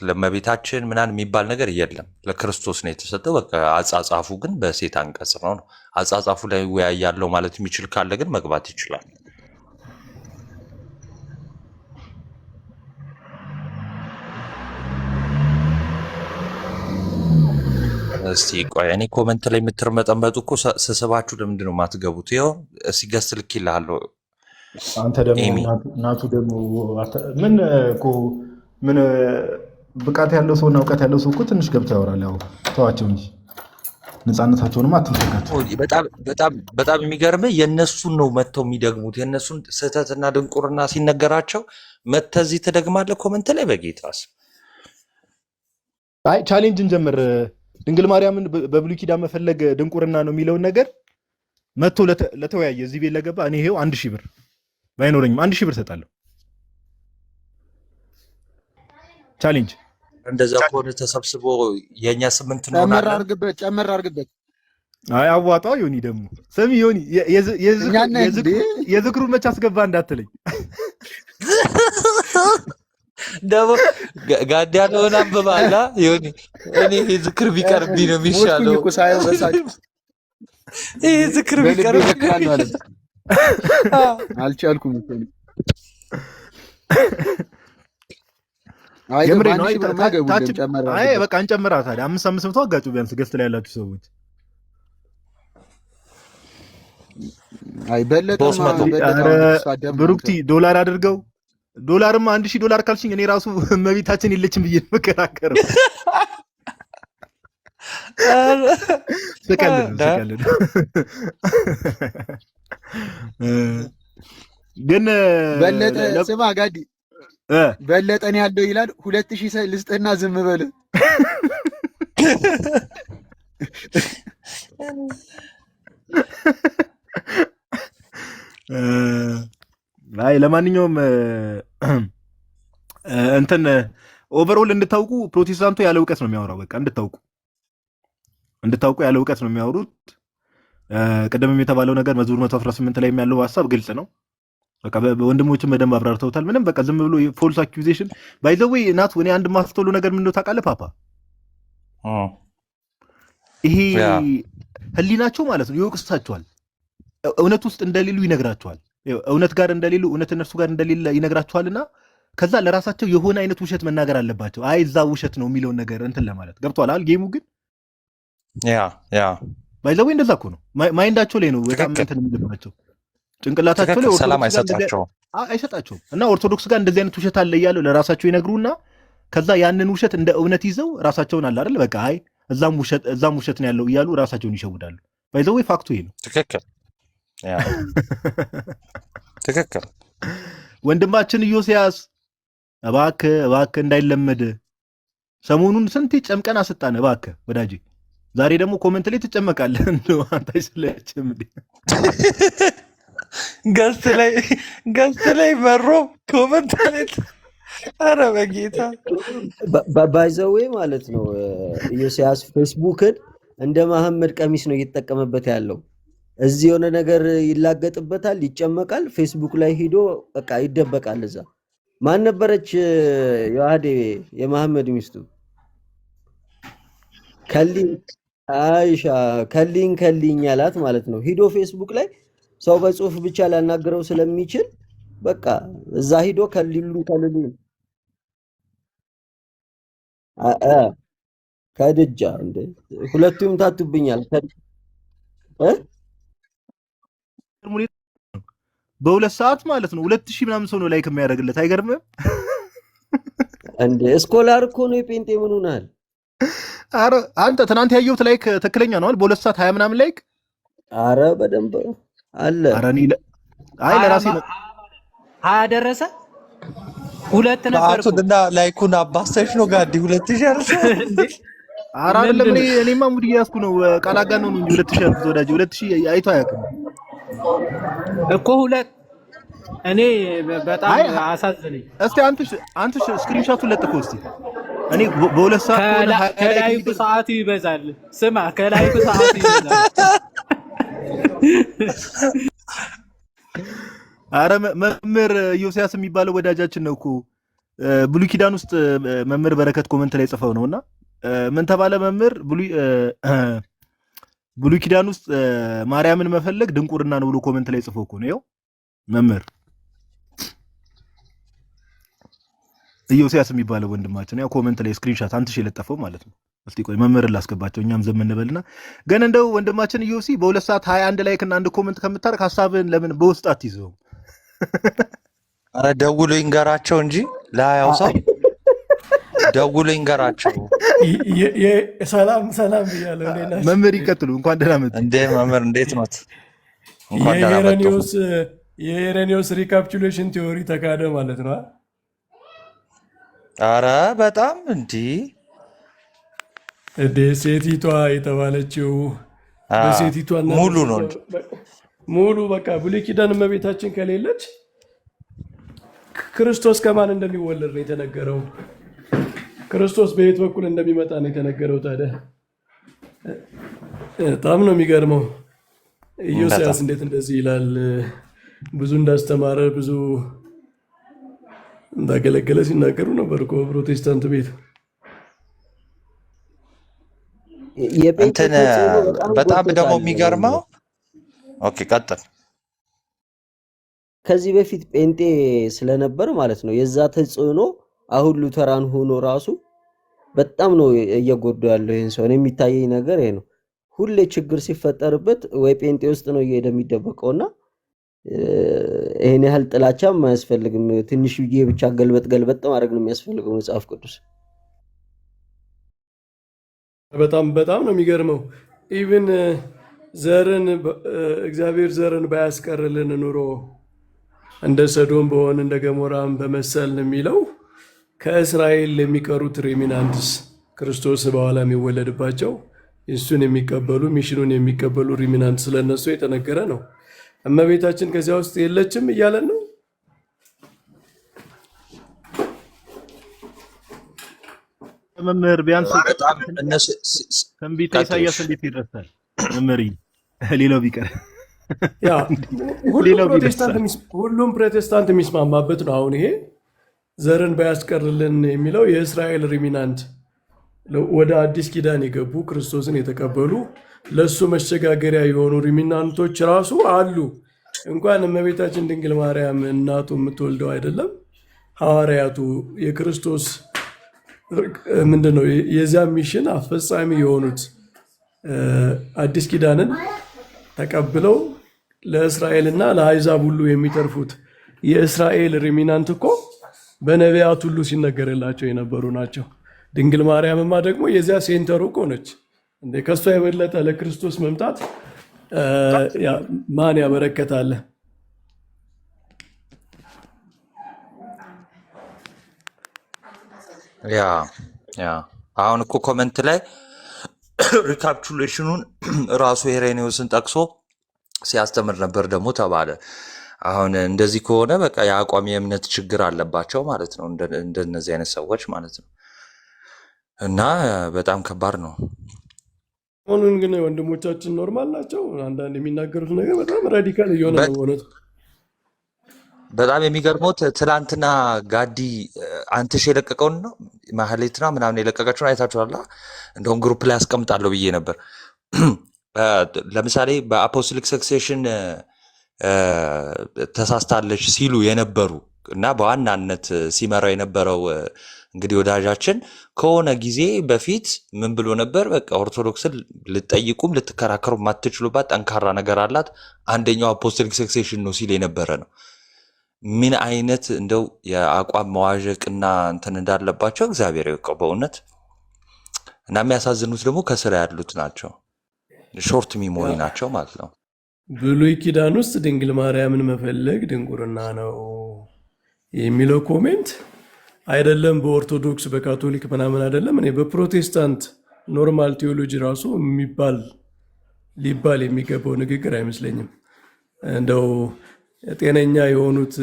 ለመቤታችን ምናምን የሚባል ነገር የለም፣ ለክርስቶስ ነው የተሰጠው። በቃ አጻጻፉ ግን በሴት አንቀጽ ነው። አጻጻፉ ላይ ያለው ማለት የሚችል ካለ ግን መግባት ይችላል። እስቲ ቆይ እኔ ኮመንት ላይ የምትርመጠመጡ እኮ ስስባችሁ ለምንድን ነው የማትገቡት? ይኸው እስቲ ገስት ልኬልሃለሁ። አንተ ደግሞ ናቱ ደግሞ ምን እኮ ምን ብቃት ያለው ሰውና እውቀት ያለው ሰው እኮ ትንሽ ገብተው ያወራል። ያው ተዋቸው እንጂ ነፃነታቸውንም አትንፈጋቸው። በጣም የሚገርምህ የእነሱን ነው መጥተው የሚደግሙት። የእነሱን ስህተትና ድንቁርና ሲነገራቸው መተህ እዚህ ትደግማለህ ኮመንት ላይ። በጌታስ አይ ቻሌንጅ እንጀምር። ድንግል ማርያምን በብሉይ ኪዳን መፈለግ ድንቁርና ነው የሚለውን ነገር መጥቶ ለተወያየ እዚህ ቤት ለገባ እኔ ይሄው 1000 ብር ባይኖረኝም 1000 ብር ሰጣለሁ። ቻሌንጅ እንደዛ ከሆነ ተሰብስቦ የኛ 8 ነው ጨመር አድርግበት። አይ አዋጣው ዮኒ ደግሞ ስሚ ዮኒ የዝክሩን መች አስገባ እንዳትለኝ ደግሞ ጋዲያ ነው አንበባላ ዮኒ እኔ ዝክር ቢቀርብኝ ነው የሚሻለው። ይሄ ዝክር ቢቀርብኝ ማለት አልቻልኩም እኮ የምሬ ነው። አይ በቃ እንጨምራ ታዲያ 500 አጋጩ ቢያንስ ገስት ላይ ያላችሁ ሰዎች። አይ በለጠ ብሩክቲ ዶላር አድርገው። ዶላርማ $1000 ካልሽኝ እኔ ራሱ መቤታችን የለችም ብዬ መከራከረው። ተቀልድ ግን በለጠ ስማ ጋዲ በለጠን ያለው ይላል 2000 ልስጥህና ዝም በል። አይ ለማንኛውም እንትን ኦቨርኦል እንድታውቁ ፕሮቴስታንቱ ያለ እውቀት ነው የሚያወራው። በቃ እንድታውቁ ያለ እውቀት ነው የሚያወሩት። ቅድምም የተባለው ነገር መዝሙር 118 ላይ ያለው ሐሳብ ግልጽ ነው። በቃ ወንድሞችን በደንብ አብራርተውታል። ምንም በቃ ዝም ብሎ ፎልስ አኪዩዜሽን ባይ ዘ ዌይ ናት። እኔ አንድ ማስተውለው ነገር ምን እንደው ታውቃለህ ፓፓ፣ ይሄ ህሊናቸው ማለት ነው ይወቅሳቸዋል። እውነት ውስጥ እንደሌሉ ይነግራቸዋል። እውነት ጋር እንደሌሉ እውነት እነርሱ ጋር እንደሌለ ይነግራቸዋልና ከዛ ለራሳቸው የሆነ አይነት ውሸት መናገር አለባቸው። አይ እዛ ውሸት ነው የሚለውን ነገር እንትን ለማለት ገብቷል አይደል? ጌሙ ግን ያ ባይ ዘ ዌይ እንደዛ እኮ ነው። ማይንዳቸው ላይ ነው በጣም እንትን የሚልባቸው ጭንቅላታቸው ላይ ሰላም አይሰጣቸውም። እና ኦርቶዶክስ ጋር እንደዚህ አይነት ውሸት አለ እያሉ ለራሳቸው ይነግሩና ከዛ ያንን ውሸት እንደ እውነት ይዘው ራሳቸውን አለ አይደል በቃ አይ እዛም ውሸት ነው ያለው እያሉ ራሳቸውን ይሸውዳሉ። ባይ ዘ ዌይ ፋክቱ ይሄ ነው። ትክክል። ወንድማችን ኢዮስያስ እባክህ እንዳይለመድ ሰሞኑን ስንት ጨምቀን አሰጣን። እባክህ ወዳጄ ዛሬ ደግሞ ኮሜንት ላይ ትጨመቃለህ። እንደው አንተ አይሰለችም እንዴ? ገስት ላይ መሮ ኮሜንት ላይ ኧረ በጌታ ባይዘዌ ማለት ነው። ኢዮስያስ ፌስቡክን እንደ መሐመድ ቀሚስ ነው እየተጠቀመበት ያለው። እዚህ የሆነ ነገር ይላገጥበታል፣ ይጨመቃል። ፌስቡክ ላይ ሂዶ በቃ ይደበቃል። እዛ ማን ነበረች የዋህዴ የመሐመድ ሚስቱ አይሻ ከሊኝ ያላት ማለት ነው። ሂዶ ፌስቡክ ላይ ሰው በጽሁፍ ብቻ ላናገረው ስለሚችል በቃ እዛ ሂዶ ከልሉ ከድጃ እንደ ሁለቱም ታቱብኛል በሁለት ሰዓት ማለት ነው 2000 ምናምን ሰው ነው ላይክ የሚያደርግለት። አይገርምም እንዴ? ስኮላር እኮ ነው የጴንጤ ምን ሆናል? አረ አንተ ትናንት ያየሁት ላይክ ትክክለኛ ነው አይደል? በሁለት ሰዓት 20 ምናምን ላይክ። አረ በደንብ አለ። አረ እኔ አይ ለራሴ ነው 20 ደረሰ። ሁለት ነበር እና ላይኩን አባስተሽ ነው ጋዲ 2000 አርሰ እንዴ? አረ አይደለም እኔማ ሙድ እያስኩ ነው። ቃላጋ ነው እንጂ 2000 አርሰ ወዳጅ 2000 አይቶ አያውቅም እኮ ሁለት። እኔ በጣም አሳዘነኝ። እስቲ አንተ ስክሪንሾቱን ለጥፈው እስቲ። እኔ በሁለት ሰዓት ከላይኩ ሰዓቱ ይበዛል። ስማ ከላይኩ ሰዓቱ ይበዛል። አረ መምህር ኢዮስያስ የሚባለው ወዳጃችን ነው እኮ ብሉይ ኪዳን ውስጥ መምህር በረከት ኮመንት ላይ ጽፈው ነውና ምን ተባለ መምህር ብሉይ ኪዳን ውስጥ ማርያምን መፈለግ ድንቁርና ነው ብሎ ኮመንት ላይ ጽፎ እኮ ነው። ይኸው መምህር ኢዮስያስ የሚባለው ወንድማችን ያው ኮመንት ላይ ስክሪንሾት አንትሽ የለጠፈው ማለት ነው። እስቲ ቆይ መምህር ላስገባቸው እኛም ዘመን እንበልና ግን እንደው ወንድማችን ዩሲ በ2 ሰዓት 21 ላይክ እና አንድ ኮሜንት ከምታርክ ሐሳብን ለምን በውስጥ አትይዘው? አረ ደውሎ ይንገራቸው እንጂ ለሀያው ሰው ደውሎ ይንገራቸው። ሰላም ሰላም ብያለሁ። መምህር ይቀጥሉ። እንኳን ደህና መጡ። እንዴ መምህር እንዴት ነው? እንኳን ደህና መጡ። የሄሬኒዮስ ሪካፕቹሌሽን ቲዮሪ ተካደ ማለት ነው። አረ በጣም እንዴ ሴቲቷ የተባለችው በሴቲቷና ሙሉ ነው እንጂ ሙሉ በቃ ብሉይ ኪዳን እመቤታችን ከሌለች ክርስቶስ ከማን እንደሚወለድ ነው የተነገረው። ክርስቶስ በየት በኩል እንደሚመጣ ነው የተነገረው። ታዲያ በጣም ነው የሚገርመው። ኢዮስያስ እንዴት እንደዚህ ይላል? ብዙ እንዳስተማረ ብዙ እንዳገለገለ ሲናገሩ ነበር እኮ ፕሮቴስታንት ቤት። በጣም ደግሞ የሚገርመው ኦኬ ቀጥል። ከዚህ በፊት ጴንጤ ስለነበር ማለት ነው የዛ ተጽዕኖ አሁን ሉተራን ሆኖ ራሱ በጣም ነው እየጎዳ ያለው ይሄን ሰው። የሚታየኝ ነገር ይሄ ነው። ሁሌ ችግር ሲፈጠርበት ወይ ጴንጤ ውስጥ ነው እየሄደ የሚደበቀውና ይሄን ያህል ጥላቻም አያስፈልግም። ትንሽዬ ብቻ ገልበጥ ማድረግ ነው የሚያስፈልገው መጽሐፍ ቅዱስ። በጣም ነው የሚገርመው። ኢቭን ዘርን እግዚአብሔር ዘርን ባያስቀርልን ኑሮ እንደ ሰዶም በሆን እንደ ገሞራም በመሰልን የሚለው ከእስራኤል የሚቀሩት ሪሚናንትስ ክርስቶስ በኋላ የሚወለድባቸው እሱን የሚቀበሉ ሚሽኑን የሚቀበሉ ሪሚናንት ስለነሱ የተነገረ ነው። እመቤታችን ከዚያ ውስጥ የለችም እያለን ነው። መምህር ቢያንስ ትንቢተ ኢሳይያስ እንዴት ይደርሳል? መምህር ሌላው ቢቀር ሁሉም ፕሮቴስታንት የሚስማማበት ነው። አሁን ይሄ ዘርን ባያስቀርልን የሚለው የእስራኤል ሪሚናንት ወደ አዲስ ኪዳን የገቡ ክርስቶስን የተቀበሉ ለሱ መሸጋገሪያ የሆኑ ሪሚናንቶች ራሱ አሉ። እንኳን እመቤታችን ድንግል ማርያም እናቱ የምትወልደው አይደለም ሐዋርያቱ የክርስቶስ ምንድነው የዚያ ሚሽን አስፈጻሚ የሆኑት አዲስ ኪዳንን ተቀብለው ለእስራኤልና ለአሕዛብ ሁሉ የሚተርፉት የእስራኤል ሪሚናንት እኮ በነቢያት ሁሉ ሲነገርላቸው የነበሩ ናቸው። ድንግል ማርያምማ ደግሞ የዚያ ሴንተሩ እኮ ነች። እንደ ከሷ የበለጠ ለክርስቶስ መምጣት ማን ያበረከታል? ያ አሁን እኮ ኮመንት ላይ ሪካፕቹሌሽኑን ራሱ ሄሬኒዮስን ጠቅሶ ሲያስተምር ነበር ደግሞ ተባለ። አሁን እንደዚህ ከሆነ በቃ የአቋም የእምነት ችግር አለባቸው ማለት ነው፣ እንደነዚህ አይነት ሰዎች ማለት ነው። እና በጣም ከባድ ነው። አሁን ግን ወንድሞቻችን ኖርማል ናቸው። አንዳንድ የሚናገሩት ነገር በጣም ራዲካል እየሆነ ነው ሆነ። በጣም የሚገርመው ትላንትና ጋዲ አንትሽ የለቀቀውን ነው ማህሌትና ምናምን የለቀቀችውን አይታችኋላ? እንደውም ግሩፕ ላይ አስቀምጣለሁ ብዬ ነበር። ለምሳሌ በአፖስቶሊክ ሰክሴሽን ተሳስታለች ሲሉ የነበሩ እና በዋናነት ሲመራው የነበረው እንግዲህ ወዳጃችን ከሆነ ጊዜ በፊት ምን ብሎ ነበር? በቃ ኦርቶዶክስን ልትጠይቁም ልትከራከሩ ማትችሉባት ጠንካራ ነገር አላት፣ አንደኛው አፖስቶሊክ ሰክሴሽን ነው ሲል የነበረ ነው። ምን አይነት እንደው የአቋም መዋዠቅና እንትን እንዳለባቸው እግዚአብሔር ያውቀው በእውነት። እና የሚያሳዝኑት ደግሞ ከስራ ያሉት ናቸው፣ ሾርት ሚሞሪ ናቸው ማለት ነው። ብሉይ ኪዳን ውስጥ ድንግል ማርያምን መፈለግ ድንቁርና ነው የሚለው ኮሜንት አይደለም በኦርቶዶክስ በካቶሊክ ምናምን አይደለም። እኔ በፕሮቴስታንት ኖርማል ቴዎሎጂ ራሱ ሊባል የሚገባው ንግግር አይመስለኝም። እንደው ጤነኛ የሆኑት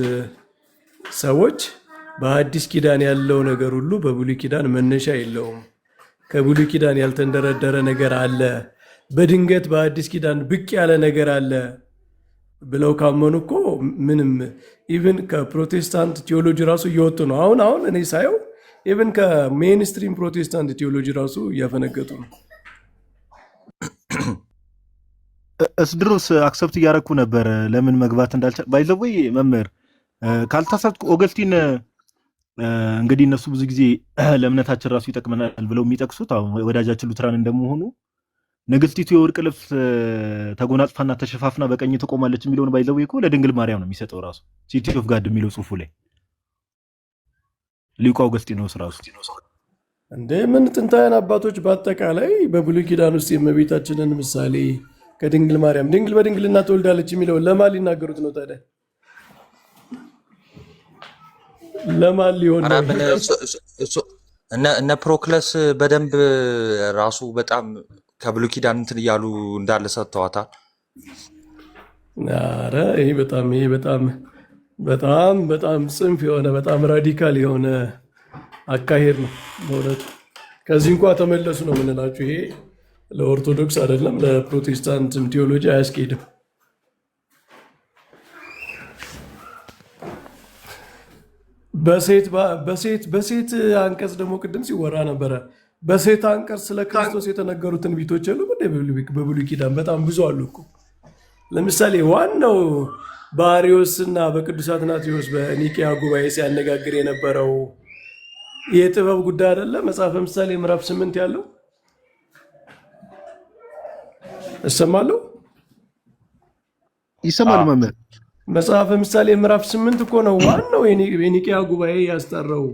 ሰዎች በአዲስ ኪዳን ያለው ነገር ሁሉ በብሉይ ኪዳን መነሻ የለውም፣ ከብሉይ ኪዳን ያልተንደረደረ ነገር አለ፣ በድንገት በአዲስ ኪዳን ብቅ ያለ ነገር አለ ብለው ካመኑ እኮ ምንም ኢቭን ከፕሮቴስታንት ቴዎሎጂ ራሱ እየወጡ ነው። አሁን እኔ ሳየው ኢቭን ከሜንስትሪም ፕሮቴስታንት ቴዎሎጂ ራሱ እያፈነገጡ ነው። እስድሮስ አክሰፕት እያደረኩ ነበር ለምን መግባት እንዳልቻል ባይዘወይ መምህር ካልተሳሳትኩ ኦገስቲን እንግዲህ እነሱ ብዙ ጊዜ ለእምነታችን ራሱ ይጠቅመናል ብለው የሚጠቅሱት ወዳጃችን ሉትራን እንደመሆኑ ንግስቲቱ የወርቅ ልብስ ተጎናጽፋና ተሸፋፍና በቀኝ ትቆማለች የሚለውን ባይዘው እኮ ለድንግል ማርያም ነው የሚሰጠው ራሱ ሲቲ ኦፍ ጋድ የሚለው ጽሑፉ ላይ ሊቁ አውግስጢኖስ ራሱ እንደ ምን ጥንታውያን አባቶች በአጠቃላይ በብሉይ ኪዳን ውስጥ የእመቤታችንን ምሳሌ ከድንግል ማርያም ድንግል በድንግልና ትወልዳለች የሚለው ለማን ሊናገሩት ነው ታዲያ? ለማን ሊሆን ነው? እነ ፕሮክለስ በደንብ ራሱ በጣም ከብሉይ ኪዳን እንትን እያሉ እንዳለ ሰጥተዋታል። ኧረ ይሄ በጣም ጽንፍ የሆነ በጣም ራዲካል የሆነ አካሄድ ነው በእውነቱ። ከዚህ እንኳ ተመለሱ ነው የምንላችሁ። ይሄ ለኦርቶዶክስ አይደለም ለፕሮቴስታንትም ቴዎሎጂ አያስኬድም። በሴት አንቀጽ ደግሞ ቅድም ሲወራ ነበረ። በሴት አንቀጽ ስለ ክርስቶስ የተነገሩ ትንቢቶች የሉም እንደ በብሉይ ኪዳን በጣም ብዙ አሉ እኮ። ለምሳሌ ዋናው በአርዮስ እና በቅዱስ አትናቴዎስ በኒቅያ ጉባኤ ሲያነጋግር የነበረው የጥበብ ጉዳይ አይደለ? መጽሐፈ ምሳሌ ምዕራፍ 8 ያለው እሰማለሁ ይሰማል መምህር። መጽሐፈ ምሳሌ ምዕራፍ 8 እኮ ነው ዋናው የኒቅያ ጉባኤ ያስጠራው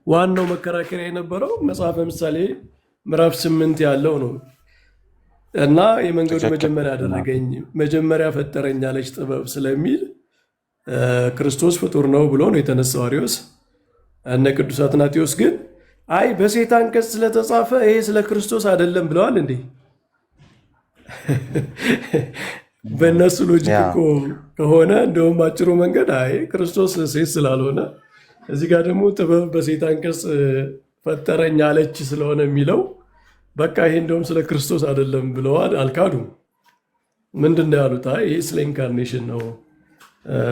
ዋናው መከራከሪያ የነበረው መጽሐፈ ምሳሌ ምዕራፍ 8 ያለው ነው። እና የመንገዱ መጀመሪያ አደረገኝ መጀመሪያ ፈጠረኝ አለች ጥበብ ስለሚል ክርስቶስ ፍጡር ነው ብሎ ነው የተነሳው አርዮስ። እነ ቅዱስ አትናቴዎስ ግን አይ በሴት አንቀጽ ስለተጻፈ ይሄ ስለ ክርስቶስ አይደለም ብለዋል። እንዴ በእነሱ ሎጂክ እኮ ከሆነ እንደውም አጭሩ መንገድ አይ ክርስቶስ ሴት ስላልሆነ እዚህ ጋር ደግሞ ጥበብ በሴት አንቀጽ ፈጠረኝ አለች ስለሆነ የሚለው በቃ ይሄ እንደውም ስለ ክርስቶስ አይደለም ብለዋል። አልካዱም። ምንድን ነው ያሉት? አይ ይሄ ስለ ኢንካርኔሽን ነው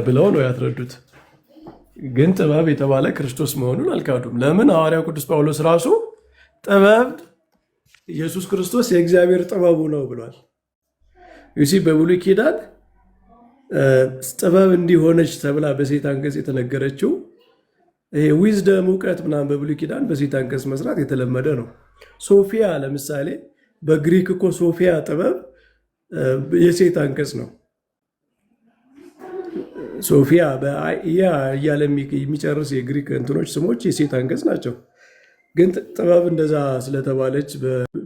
ብለው ነው ያስረዱት። ግን ጥበብ የተባለ ክርስቶስ መሆኑን አልካዱም። ለምን? ሐዋርያው ቅዱስ ጳውሎስ ራሱ ጥበብ ኢየሱስ ክርስቶስ የእግዚአብሔር ጥበቡ ነው ብሏል። ዩሲ በብሉይ ኪዳን ጥበብ እንዲሆነች ተብላ በሴት አንቀጽ የተነገረችው ዊዝደም እውቀት ምናምን በብሉይ ኪዳን በሴት አንቀጽ መስራት የተለመደ ነው። ሶፊያ ለምሳሌ በግሪክ እኮ ሶፊያ ጥበብ የሴት አንቀጽ ነው። ሶፊያ እያለ የሚጨርስ የግሪክ እንትኖች ስሞች የሴት አንቀጽ ናቸው። ግን ጥበብ እንደዛ ስለተባለች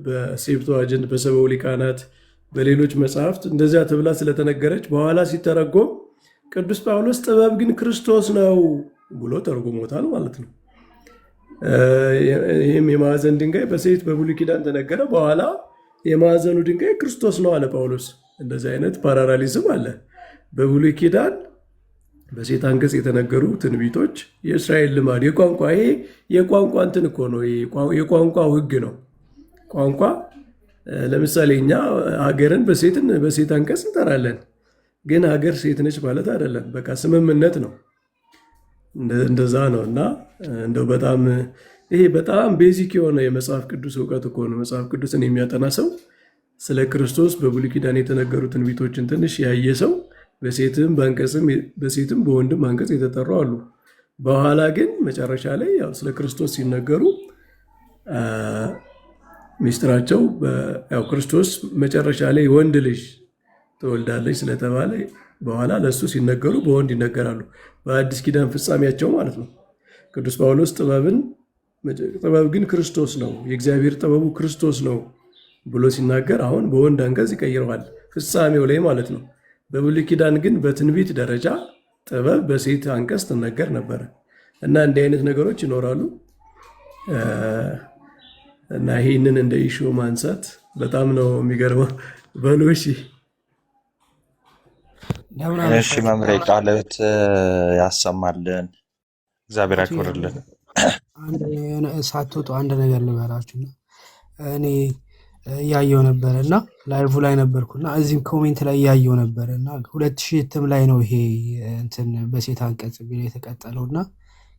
በሴፕቱአጅንት በሰብዓ ሊቃናት በሌሎች መጽሐፍት እንደዚያ ተብላ ስለተነገረች በኋላ ሲተረጎም ቅዱስ ጳውሎስ ጥበብ ግን ክርስቶስ ነው ብሎ ተርጉሞታል ማለት ነው። ይህም የማዕዘን ድንጋይ በሴት በብሉይ ኪዳን ተነገረ። በኋላ የማዕዘኑ ድንጋይ ክርስቶስ ነው አለ ጳውሎስ። እንደዚህ አይነት ፓራራሊዝም አለ በብሉይ ኪዳን በሴት አንቀጽ የተነገሩ ትንቢቶች የእስራኤል ልማድ የቋንቋ ይሄ የቋንቋ እንትን እኮ ነው። የቋንቋው ሕግ ነው። ቋንቋ ለምሳሌ እኛ ሀገርን በሴት አንቀጽ እንጠራለን፣ ግን ሀገር ሴት ነች ማለት አይደለም። በቃ ስምምነት ነው። እንደዛ ነው። እና እንደው በጣም ይሄ በጣም ቤዚክ የሆነ የመጽሐፍ ቅዱስ እውቀት እኮ ነው። መጽሐፍ ቅዱስን የሚያጠና ሰው ስለ ክርስቶስ በብሉይ ኪዳን የተነገሩ ትንቢቶችን ትንሽ ያየ ሰው በሴትም በወንድም አንቀጽ የተጠሩ አሉ። በኋላ ግን መጨረሻ ላይ ያው ስለ ክርስቶስ ሲነገሩ ሚስጥራቸው ያው ክርስቶስ መጨረሻ ላይ ወንድ ልጅ ትወልዳለች ስለተባለ በኋላ ለእሱ ሲነገሩ በወንድ ይነገራሉ። በአዲስ ኪዳን ፍጻሜያቸው ማለት ነው። ቅዱስ ጳውሎስ ጥበብ ግን ክርስቶስ ነው፣ የእግዚአብሔር ጥበቡ ክርስቶስ ነው ብሎ ሲናገር አሁን በወንድ አንቀጽ ይቀይረዋል ፍጻሜው ላይ ማለት ነው። በብሉይ ኪዳን ግን በትንቢት ደረጃ ጥበብ በሴት አንቀጽ ትነገር ነበረ እና እንዲህ አይነት ነገሮች ይኖራሉ እና ይህንን እንደ ኢሹ ማንሳት በጣም ነው የሚገርመው። በሉ እሺ እሺ መምሬ ቃልት ያሰማልን፣ እግዚአብሔር ያክብርልን። ሳትወጡ አንድ ነገር ልበላችሁና እኔ እያየው ነበረ እና ላይቭ ላይ ነበርኩና እዚህም ኮሜንት ላይ እያየው ነበረ እና 2000 እትም ላይ ነው ይሄ እንትን በሴት አንቀጽ ቢል የተቀጠለው እና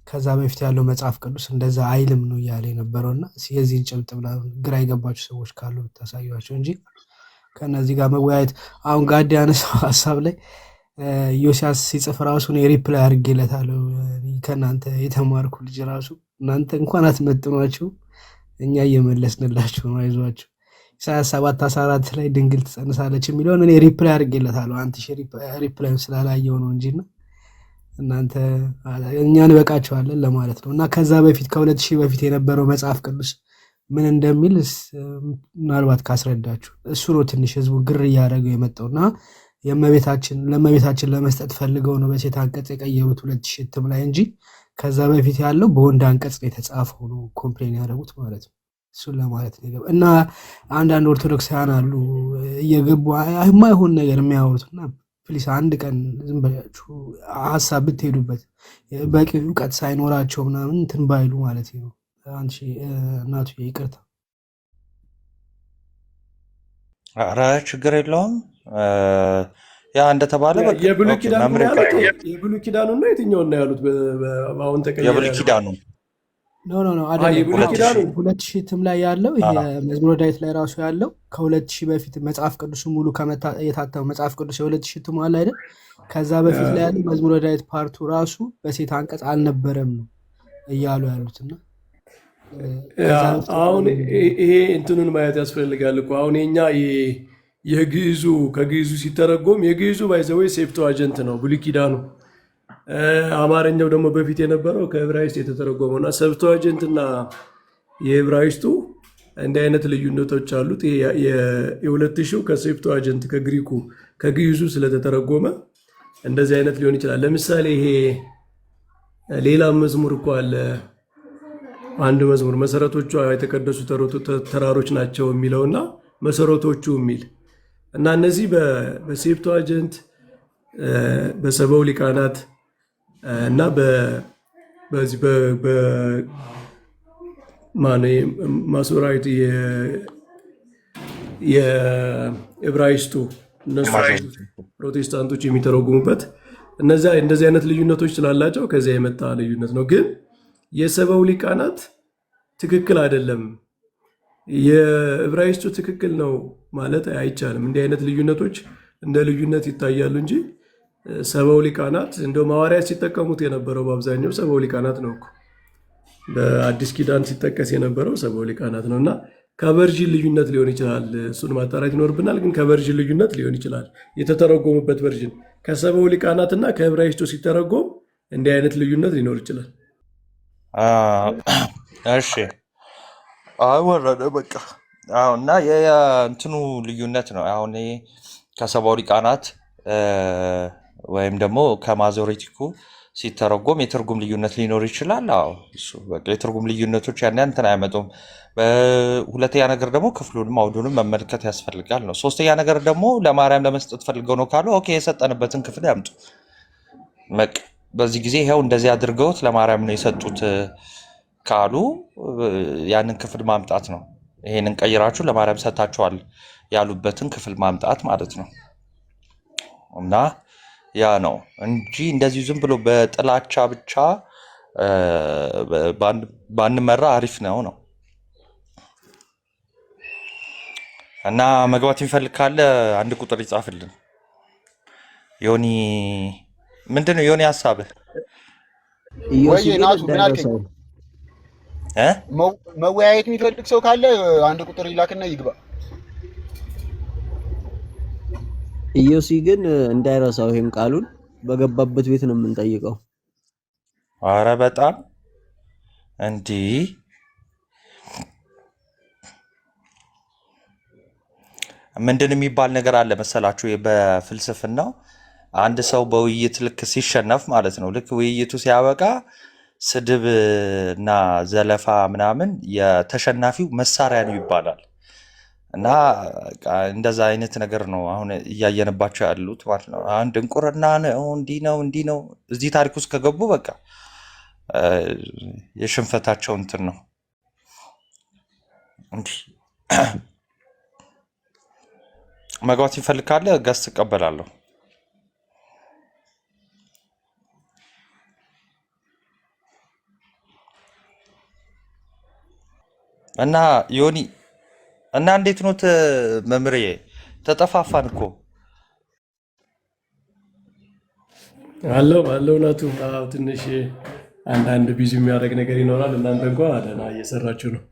ከዛ በፊት ያለው መጽሐፍ ቅዱስ እንደዛ አይልም ነው እያለ የነበረውና የዚህን ጭብጥ ብላ ግራ የገባችሁ ሰዎች ካሉ ብታሳዩቸው እንጂ ከነዚህ ጋር መወያየት አሁን ጋዲ ያነሳው ሀሳብ ላይ ዮሲያስ ሲጽፍ ራሱ ነው ሪፕላይ አድርጌለታለሁ። ከእናንተ የተማርኩ ልጅ ራሱ እናንተ እንኳን አትመጥኗቸው፣ እኛ እየመለስንላችሁ ነው። አይዟችሁ። ኢሳያስ 7:14 ላይ ድንግል ትጸንሳለች የሚለውን እኔ ሪፕላይ አድርጌለታለሁ። አንተ ሪፕላይ ስላላየው ነው እንጂ እናንተ እኛን በቃቸዋለን ለማለት ነው። እና ከዛ በፊት ከ2000 በፊት የነበረው መጽሐፍ ቅዱስ ምን እንደሚል ምናልባት ካስረዳችሁ። እሱ ነው ትንሽ ህዝቡ ግር እያደረገው የመጣውና ለእመቤታችን ለመስጠት ፈልገው ነው በሴት አንቀጽ የቀየሩት 2000 እትም ላይ እንጂ ከዛ በፊት ያለው በወንድ አንቀጽ ነው የተጻፈው ነው ኮምፕሌን ያደረጉት ማለት ነው። እሱን ለማለት ነው። እና አንዳንድ ኦርቶዶክሳውያን አሉ እየገቡ የማይሆን ነገር የሚያወሩትና ፕሊስ አንድ ቀን ዝም ብላችሁ ሀሳብ ብትሄዱበት በቂ እውቀት ሳይኖራቸው ምናምን እንትን ባይሉ ማለት ነው። አንቺ እናቱ ይቅርታ። ኧረ ችግር የለውም። ያ እንደተባለ የብሉይ ኪዳኑ ነው የትኛውን ነው ያሉት? አሁን ተቀየረ። የብሉይ ኪዳኑ ኖ አይደለም። 2000 እትም ላይ ያለው ይሄ መዝሙረ ዳዊት ላይ ራሱ ያለው ከ2000 በፊት መጽሐፍ ቅዱስ ሙሉ የታተመው መጽሐፍ ቅዱስ የ2000 እትም አለ አይደል? ከዛ በፊት ላይ ያለው መዝሙረ ዳዊት ፓርቱ ራሱ በሴት አንቀጽ አልነበረም ነው እያሉ ያሉትና አሁን ይሄ እንትኑን ማየት ያስፈልጋል እኮ አሁን የኛ የግዕዙ ከግዕዙ ሲተረጎም የግዕዙ ባይዘወይ ሴፕቱአጀንት ነው ብሉይ ኪዳኑ። አማርኛው ደግሞ በፊት የነበረው ከዕብራይስጥ የተተረጎመው እና ሰብቱአጀንት እና የዕብራይስጡ እንዲህ አይነት ልዩነቶች አሉት። የ2000 ከሴፕቱአጀንት ከግሪኩ ከግዕዙ ስለተተረጎመ እንደዚህ አይነት ሊሆን ይችላል። ለምሳሌ ይሄ ሌላ መዝሙር እኮ አለ። አንድ መዝሙር መሰረቶቹ የተቀደሱ ተራሮች ናቸው የሚለውና መሰረቶቹ የሚል እና እነዚህ በሴፕቱአጀንት በሰበው ሊቃናት እና በዚህ ማሶራይት የዕብራይስጡ እነሱ ፕሮቴስታንቶች የሚተረጉሙበት እንደዚህ አይነት ልዩነቶች ስላላቸው ከዚያ የመጣ ልዩነት ነው። ግን የሰበው ሊቃናት ትክክል አይደለም፣ የዕብራይስጡ ትክክል ነው ማለት አይቻልም። እንዲህ አይነት ልዩነቶች እንደ ልዩነት ይታያሉ እንጂ ሰበው ሊቃናት እንደው ሐዋርያት ሲጠቀሙት የነበረው በአብዛኛው ሰበው ሊቃናት ነው እኮ። በአዲስ ኪዳን ሲጠቀስ የነበረው ሰበው ሊቃናት ነው እና ከቨርዥን ልዩነት ሊሆን ይችላል። እሱን ማጣራት ይኖርብናል። ግን ከቨርዥን ልዩነት ሊሆን ይችላል። የተተረጎሙበት ቨርዥን ከሰበው ሊቃናት እና ከዕብራይስጡ ሲተረጎም እንዲህ አይነት ልዩነት ሊኖር ይችላል። እሺ ወረደ በቃ እና የእንትኑ ልዩነት ነው። አሁን ከሰባው ሊቃናት ወይም ደግሞ ከማዞሬቲኩ ሲተረጎም የትርጉም ልዩነት ሊኖር ይችላል። እሱ በቃ የትርጉም ልዩነቶች ያን እንትን አይመጡም። ሁለተኛ ነገር ደግሞ ክፍሉንም አውዱንም መመልከት ያስፈልጋል ነው። ሶስተኛ ነገር ደግሞ ለማርያም ለመስጠት ፈልገው ነው ካሉ ኦኬ የሰጠንበትን ክፍል ያምጡ። በቃ በዚህ ጊዜ ይኸው እንደዚህ አድርገውት ለማርያም ነው የሰጡት ካሉ ያንን ክፍል ማምጣት ነው። ይሄንን ቀይራችሁ ለማርያም ሰጥታችኋል ያሉበትን ክፍል ማምጣት ማለት ነው። እና ያ ነው እንጂ እንደዚህ ዝም ብሎ በጥላቻ ብቻ ባንመራ አሪፍ ነው ነው። እና መግባት የሚፈልግ ካለ አንድ ቁጥር ይጻፍልን። ዮኒ ምንድን ነው ዮኒ ሀሳብህ? ወይ ናቱ ምን አልከኝ? መወያየት የሚፈልግ ሰው ካለ አንድ ቁጥር ይላክና ይግባ። ኢዮሲ ግን እንዳይረሳው ይሄን ቃሉን በገባበት ቤት ነው የምንጠይቀው። አረ በጣም እንዲህ ምንድን የሚባል ነገር አለ መሰላችሁ? በፍልስፍናው አንድ ሰው በውይይት ልክ ሲሸነፍ ማለት ነው፣ ልክ ውይይቱ ሲያበቃ ስድብ እና ዘለፋ ምናምን የተሸናፊው መሳሪያ ነው ይባላል። እና እንደዛ አይነት ነገር ነው አሁን እያየንባቸው ያሉት ማለት ነው። አንድ እንቁርና ነው እንዲህ ነው እንዲህ ነው። እዚህ ታሪክ ውስጥ ከገቡ በቃ የሽንፈታቸው እንትን ነው። እንዲህ መግባት ይፈልግ ካለ ገስ እቀበላለሁ። እና ዮኒ እና እንዴት ኖት መምሬ? ተጠፋፋን እኮ አለው ናቱ ትንሽ አንዳንድ ቢዚ የሚያደርግ ነገር ይኖራል። እናንተ እንኳን ደህና እየሰራችሁ ነው፣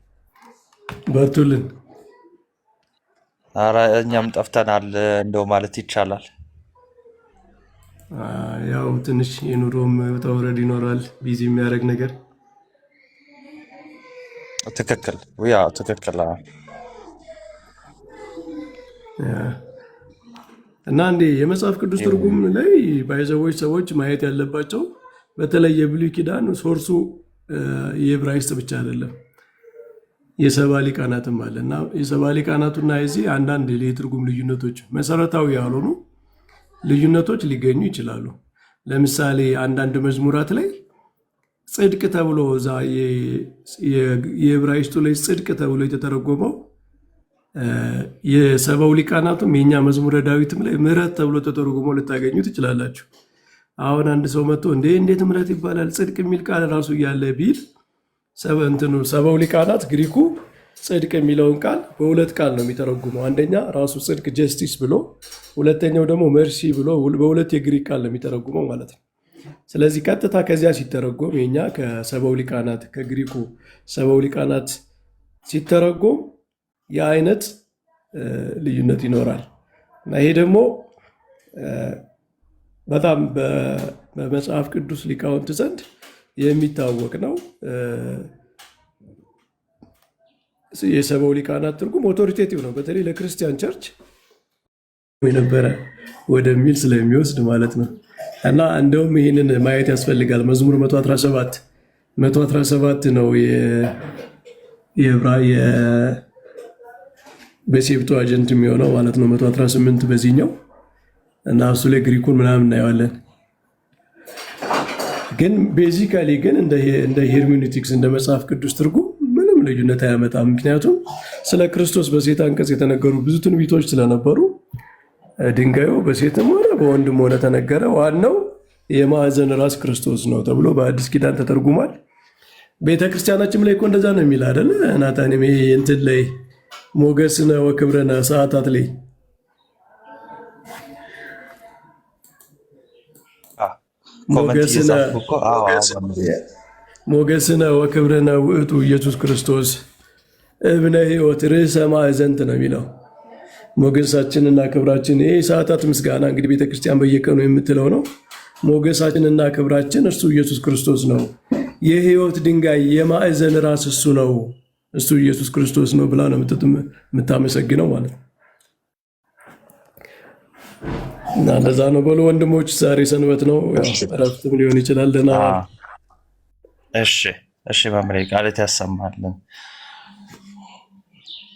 በርቱልን። ኧረ እኛም ጠፍተናል እንደው ማለት ይቻላል። ያው ትንሽ የኑሮም ውጣ ውረድ ይኖራል፣ ቢዚ የሚያደርግ ነገር። ትክክል ትክክል። እና እንዴ የመጽሐፍ ቅዱስ ትርጉም ላይ ባይዘዎች ሰዎች ማየት ያለባቸው በተለይ የብሉይ ኪዳን ሶርሱ የዕብራይስጥ ብቻ አይደለም፣ የሰባ ሊቃናትም አለ እና የሰባ ሊቃናቱና የዚህ አንዳንድ የትርጉም ልዩነቶች መሰረታዊ ያልሆኑ ልዩነቶች ሊገኙ ይችላሉ። ለምሳሌ አንዳንድ መዝሙራት ላይ ጽድቅ ተብሎ እዛ የዕብራይስጡ ላይ ጽድቅ ተብሎ የተተረጎመው የሰባው ሊቃናቱም የኛ መዝሙረ ዳዊትም ላይ ምሕረት ተብሎ ተተርጉሞ ልታገኙ ትችላላችሁ። አሁን አንድ ሰው መጥቶ እንዴት ምሕረት ይባላል ጽድቅ የሚል ቃል ራሱ እያለ ቢል ሰባው ሊቃናት ግሪኩ ጽድቅ የሚለውን ቃል በሁለት ቃል ነው የሚተረጉመው። አንደኛ ራሱ ጽድቅ ጀስቲስ ብሎ፣ ሁለተኛው ደግሞ መርሲ ብሎ በሁለት የግሪክ ቃል ነው የሚተረጉመው ማለት ነው። ስለዚህ ቀጥታ ከዚያ ሲተረጎም የኛ ከሰባው ሊቃናት ከግሪኩ ሰባው ሊቃናት ሲተረጎም የአይነት ልዩነት ይኖራል እና ይሄ ደግሞ በጣም በመጽሐፍ ቅዱስ ሊቃውንት ዘንድ የሚታወቅ ነው። የሰባው ሊቃናት ትርጉም ኦቶሪቴቲቭ ነው፣ በተለይ ለክርስቲያን ቸርች የነበረ ወደሚል ስለሚወስድ ማለት ነው። እና እንደውም ይህንን ማየት ያስፈልጋል። መዝሙር 117 ነው በሴፕቶ አጀንት የሚሆነው ማለት ነው። 118 በዚህኛው እና እሱ ላይ ግሪኩን ምናምን እናየዋለን። ግን ቤዚካሊ ግን እንደ ሄርሜኔቲክስ እንደ መጽሐፍ ቅዱስ ትርጉም ምንም ልዩነት አያመጣም። ምክንያቱም ስለ ክርስቶስ በሴት አንቀጽ የተነገሩ ብዙ ትንቢቶች ስለነበሩ ድንጋዩ በሴትም ሆነ በወንድም ሆነ ተነገረ፣ ዋናው የማዕዘን ራስ ክርስቶስ ነው ተብሎ በአዲስ ኪዳን ተተርጉሟል። ቤተክርስቲያናችን ላይ እኮ እንደዛ ነው የሚል አይደለ ናታንም? ይሄ እንትን ላይ ሞገስነ ወክብረነ ሰዓታት ላይ ሞገስነ ወክብረነ ውእቱ ኢየሱስ ክርስቶስ እብነ ሕይወት ርዕሰ ማዕዘንት ነው የሚለው። ሞገሳችንና ክብራችን ይሄ ሰዓታት ምስጋና እንግዲህ ቤተክርስቲያን በየቀኑ የምትለው ነው። ሞገሳችንና ክብራችን እርሱ ኢየሱስ ክርስቶስ ነው፣ የሕይወት ድንጋይ የማዕዘን ራስ እሱ ነው፣ እሱ ኢየሱስ ክርስቶስ ነው ብላ ነው የምታመሰግነው ማለት ነው። እና እንደዛ ነው በሉ ወንድሞች። ዛሬ ሰንበት ነው፣ እረፍትም ሊሆን ይችላል። ደህና እሺ መምህሬ ቃልት ያሰማልን።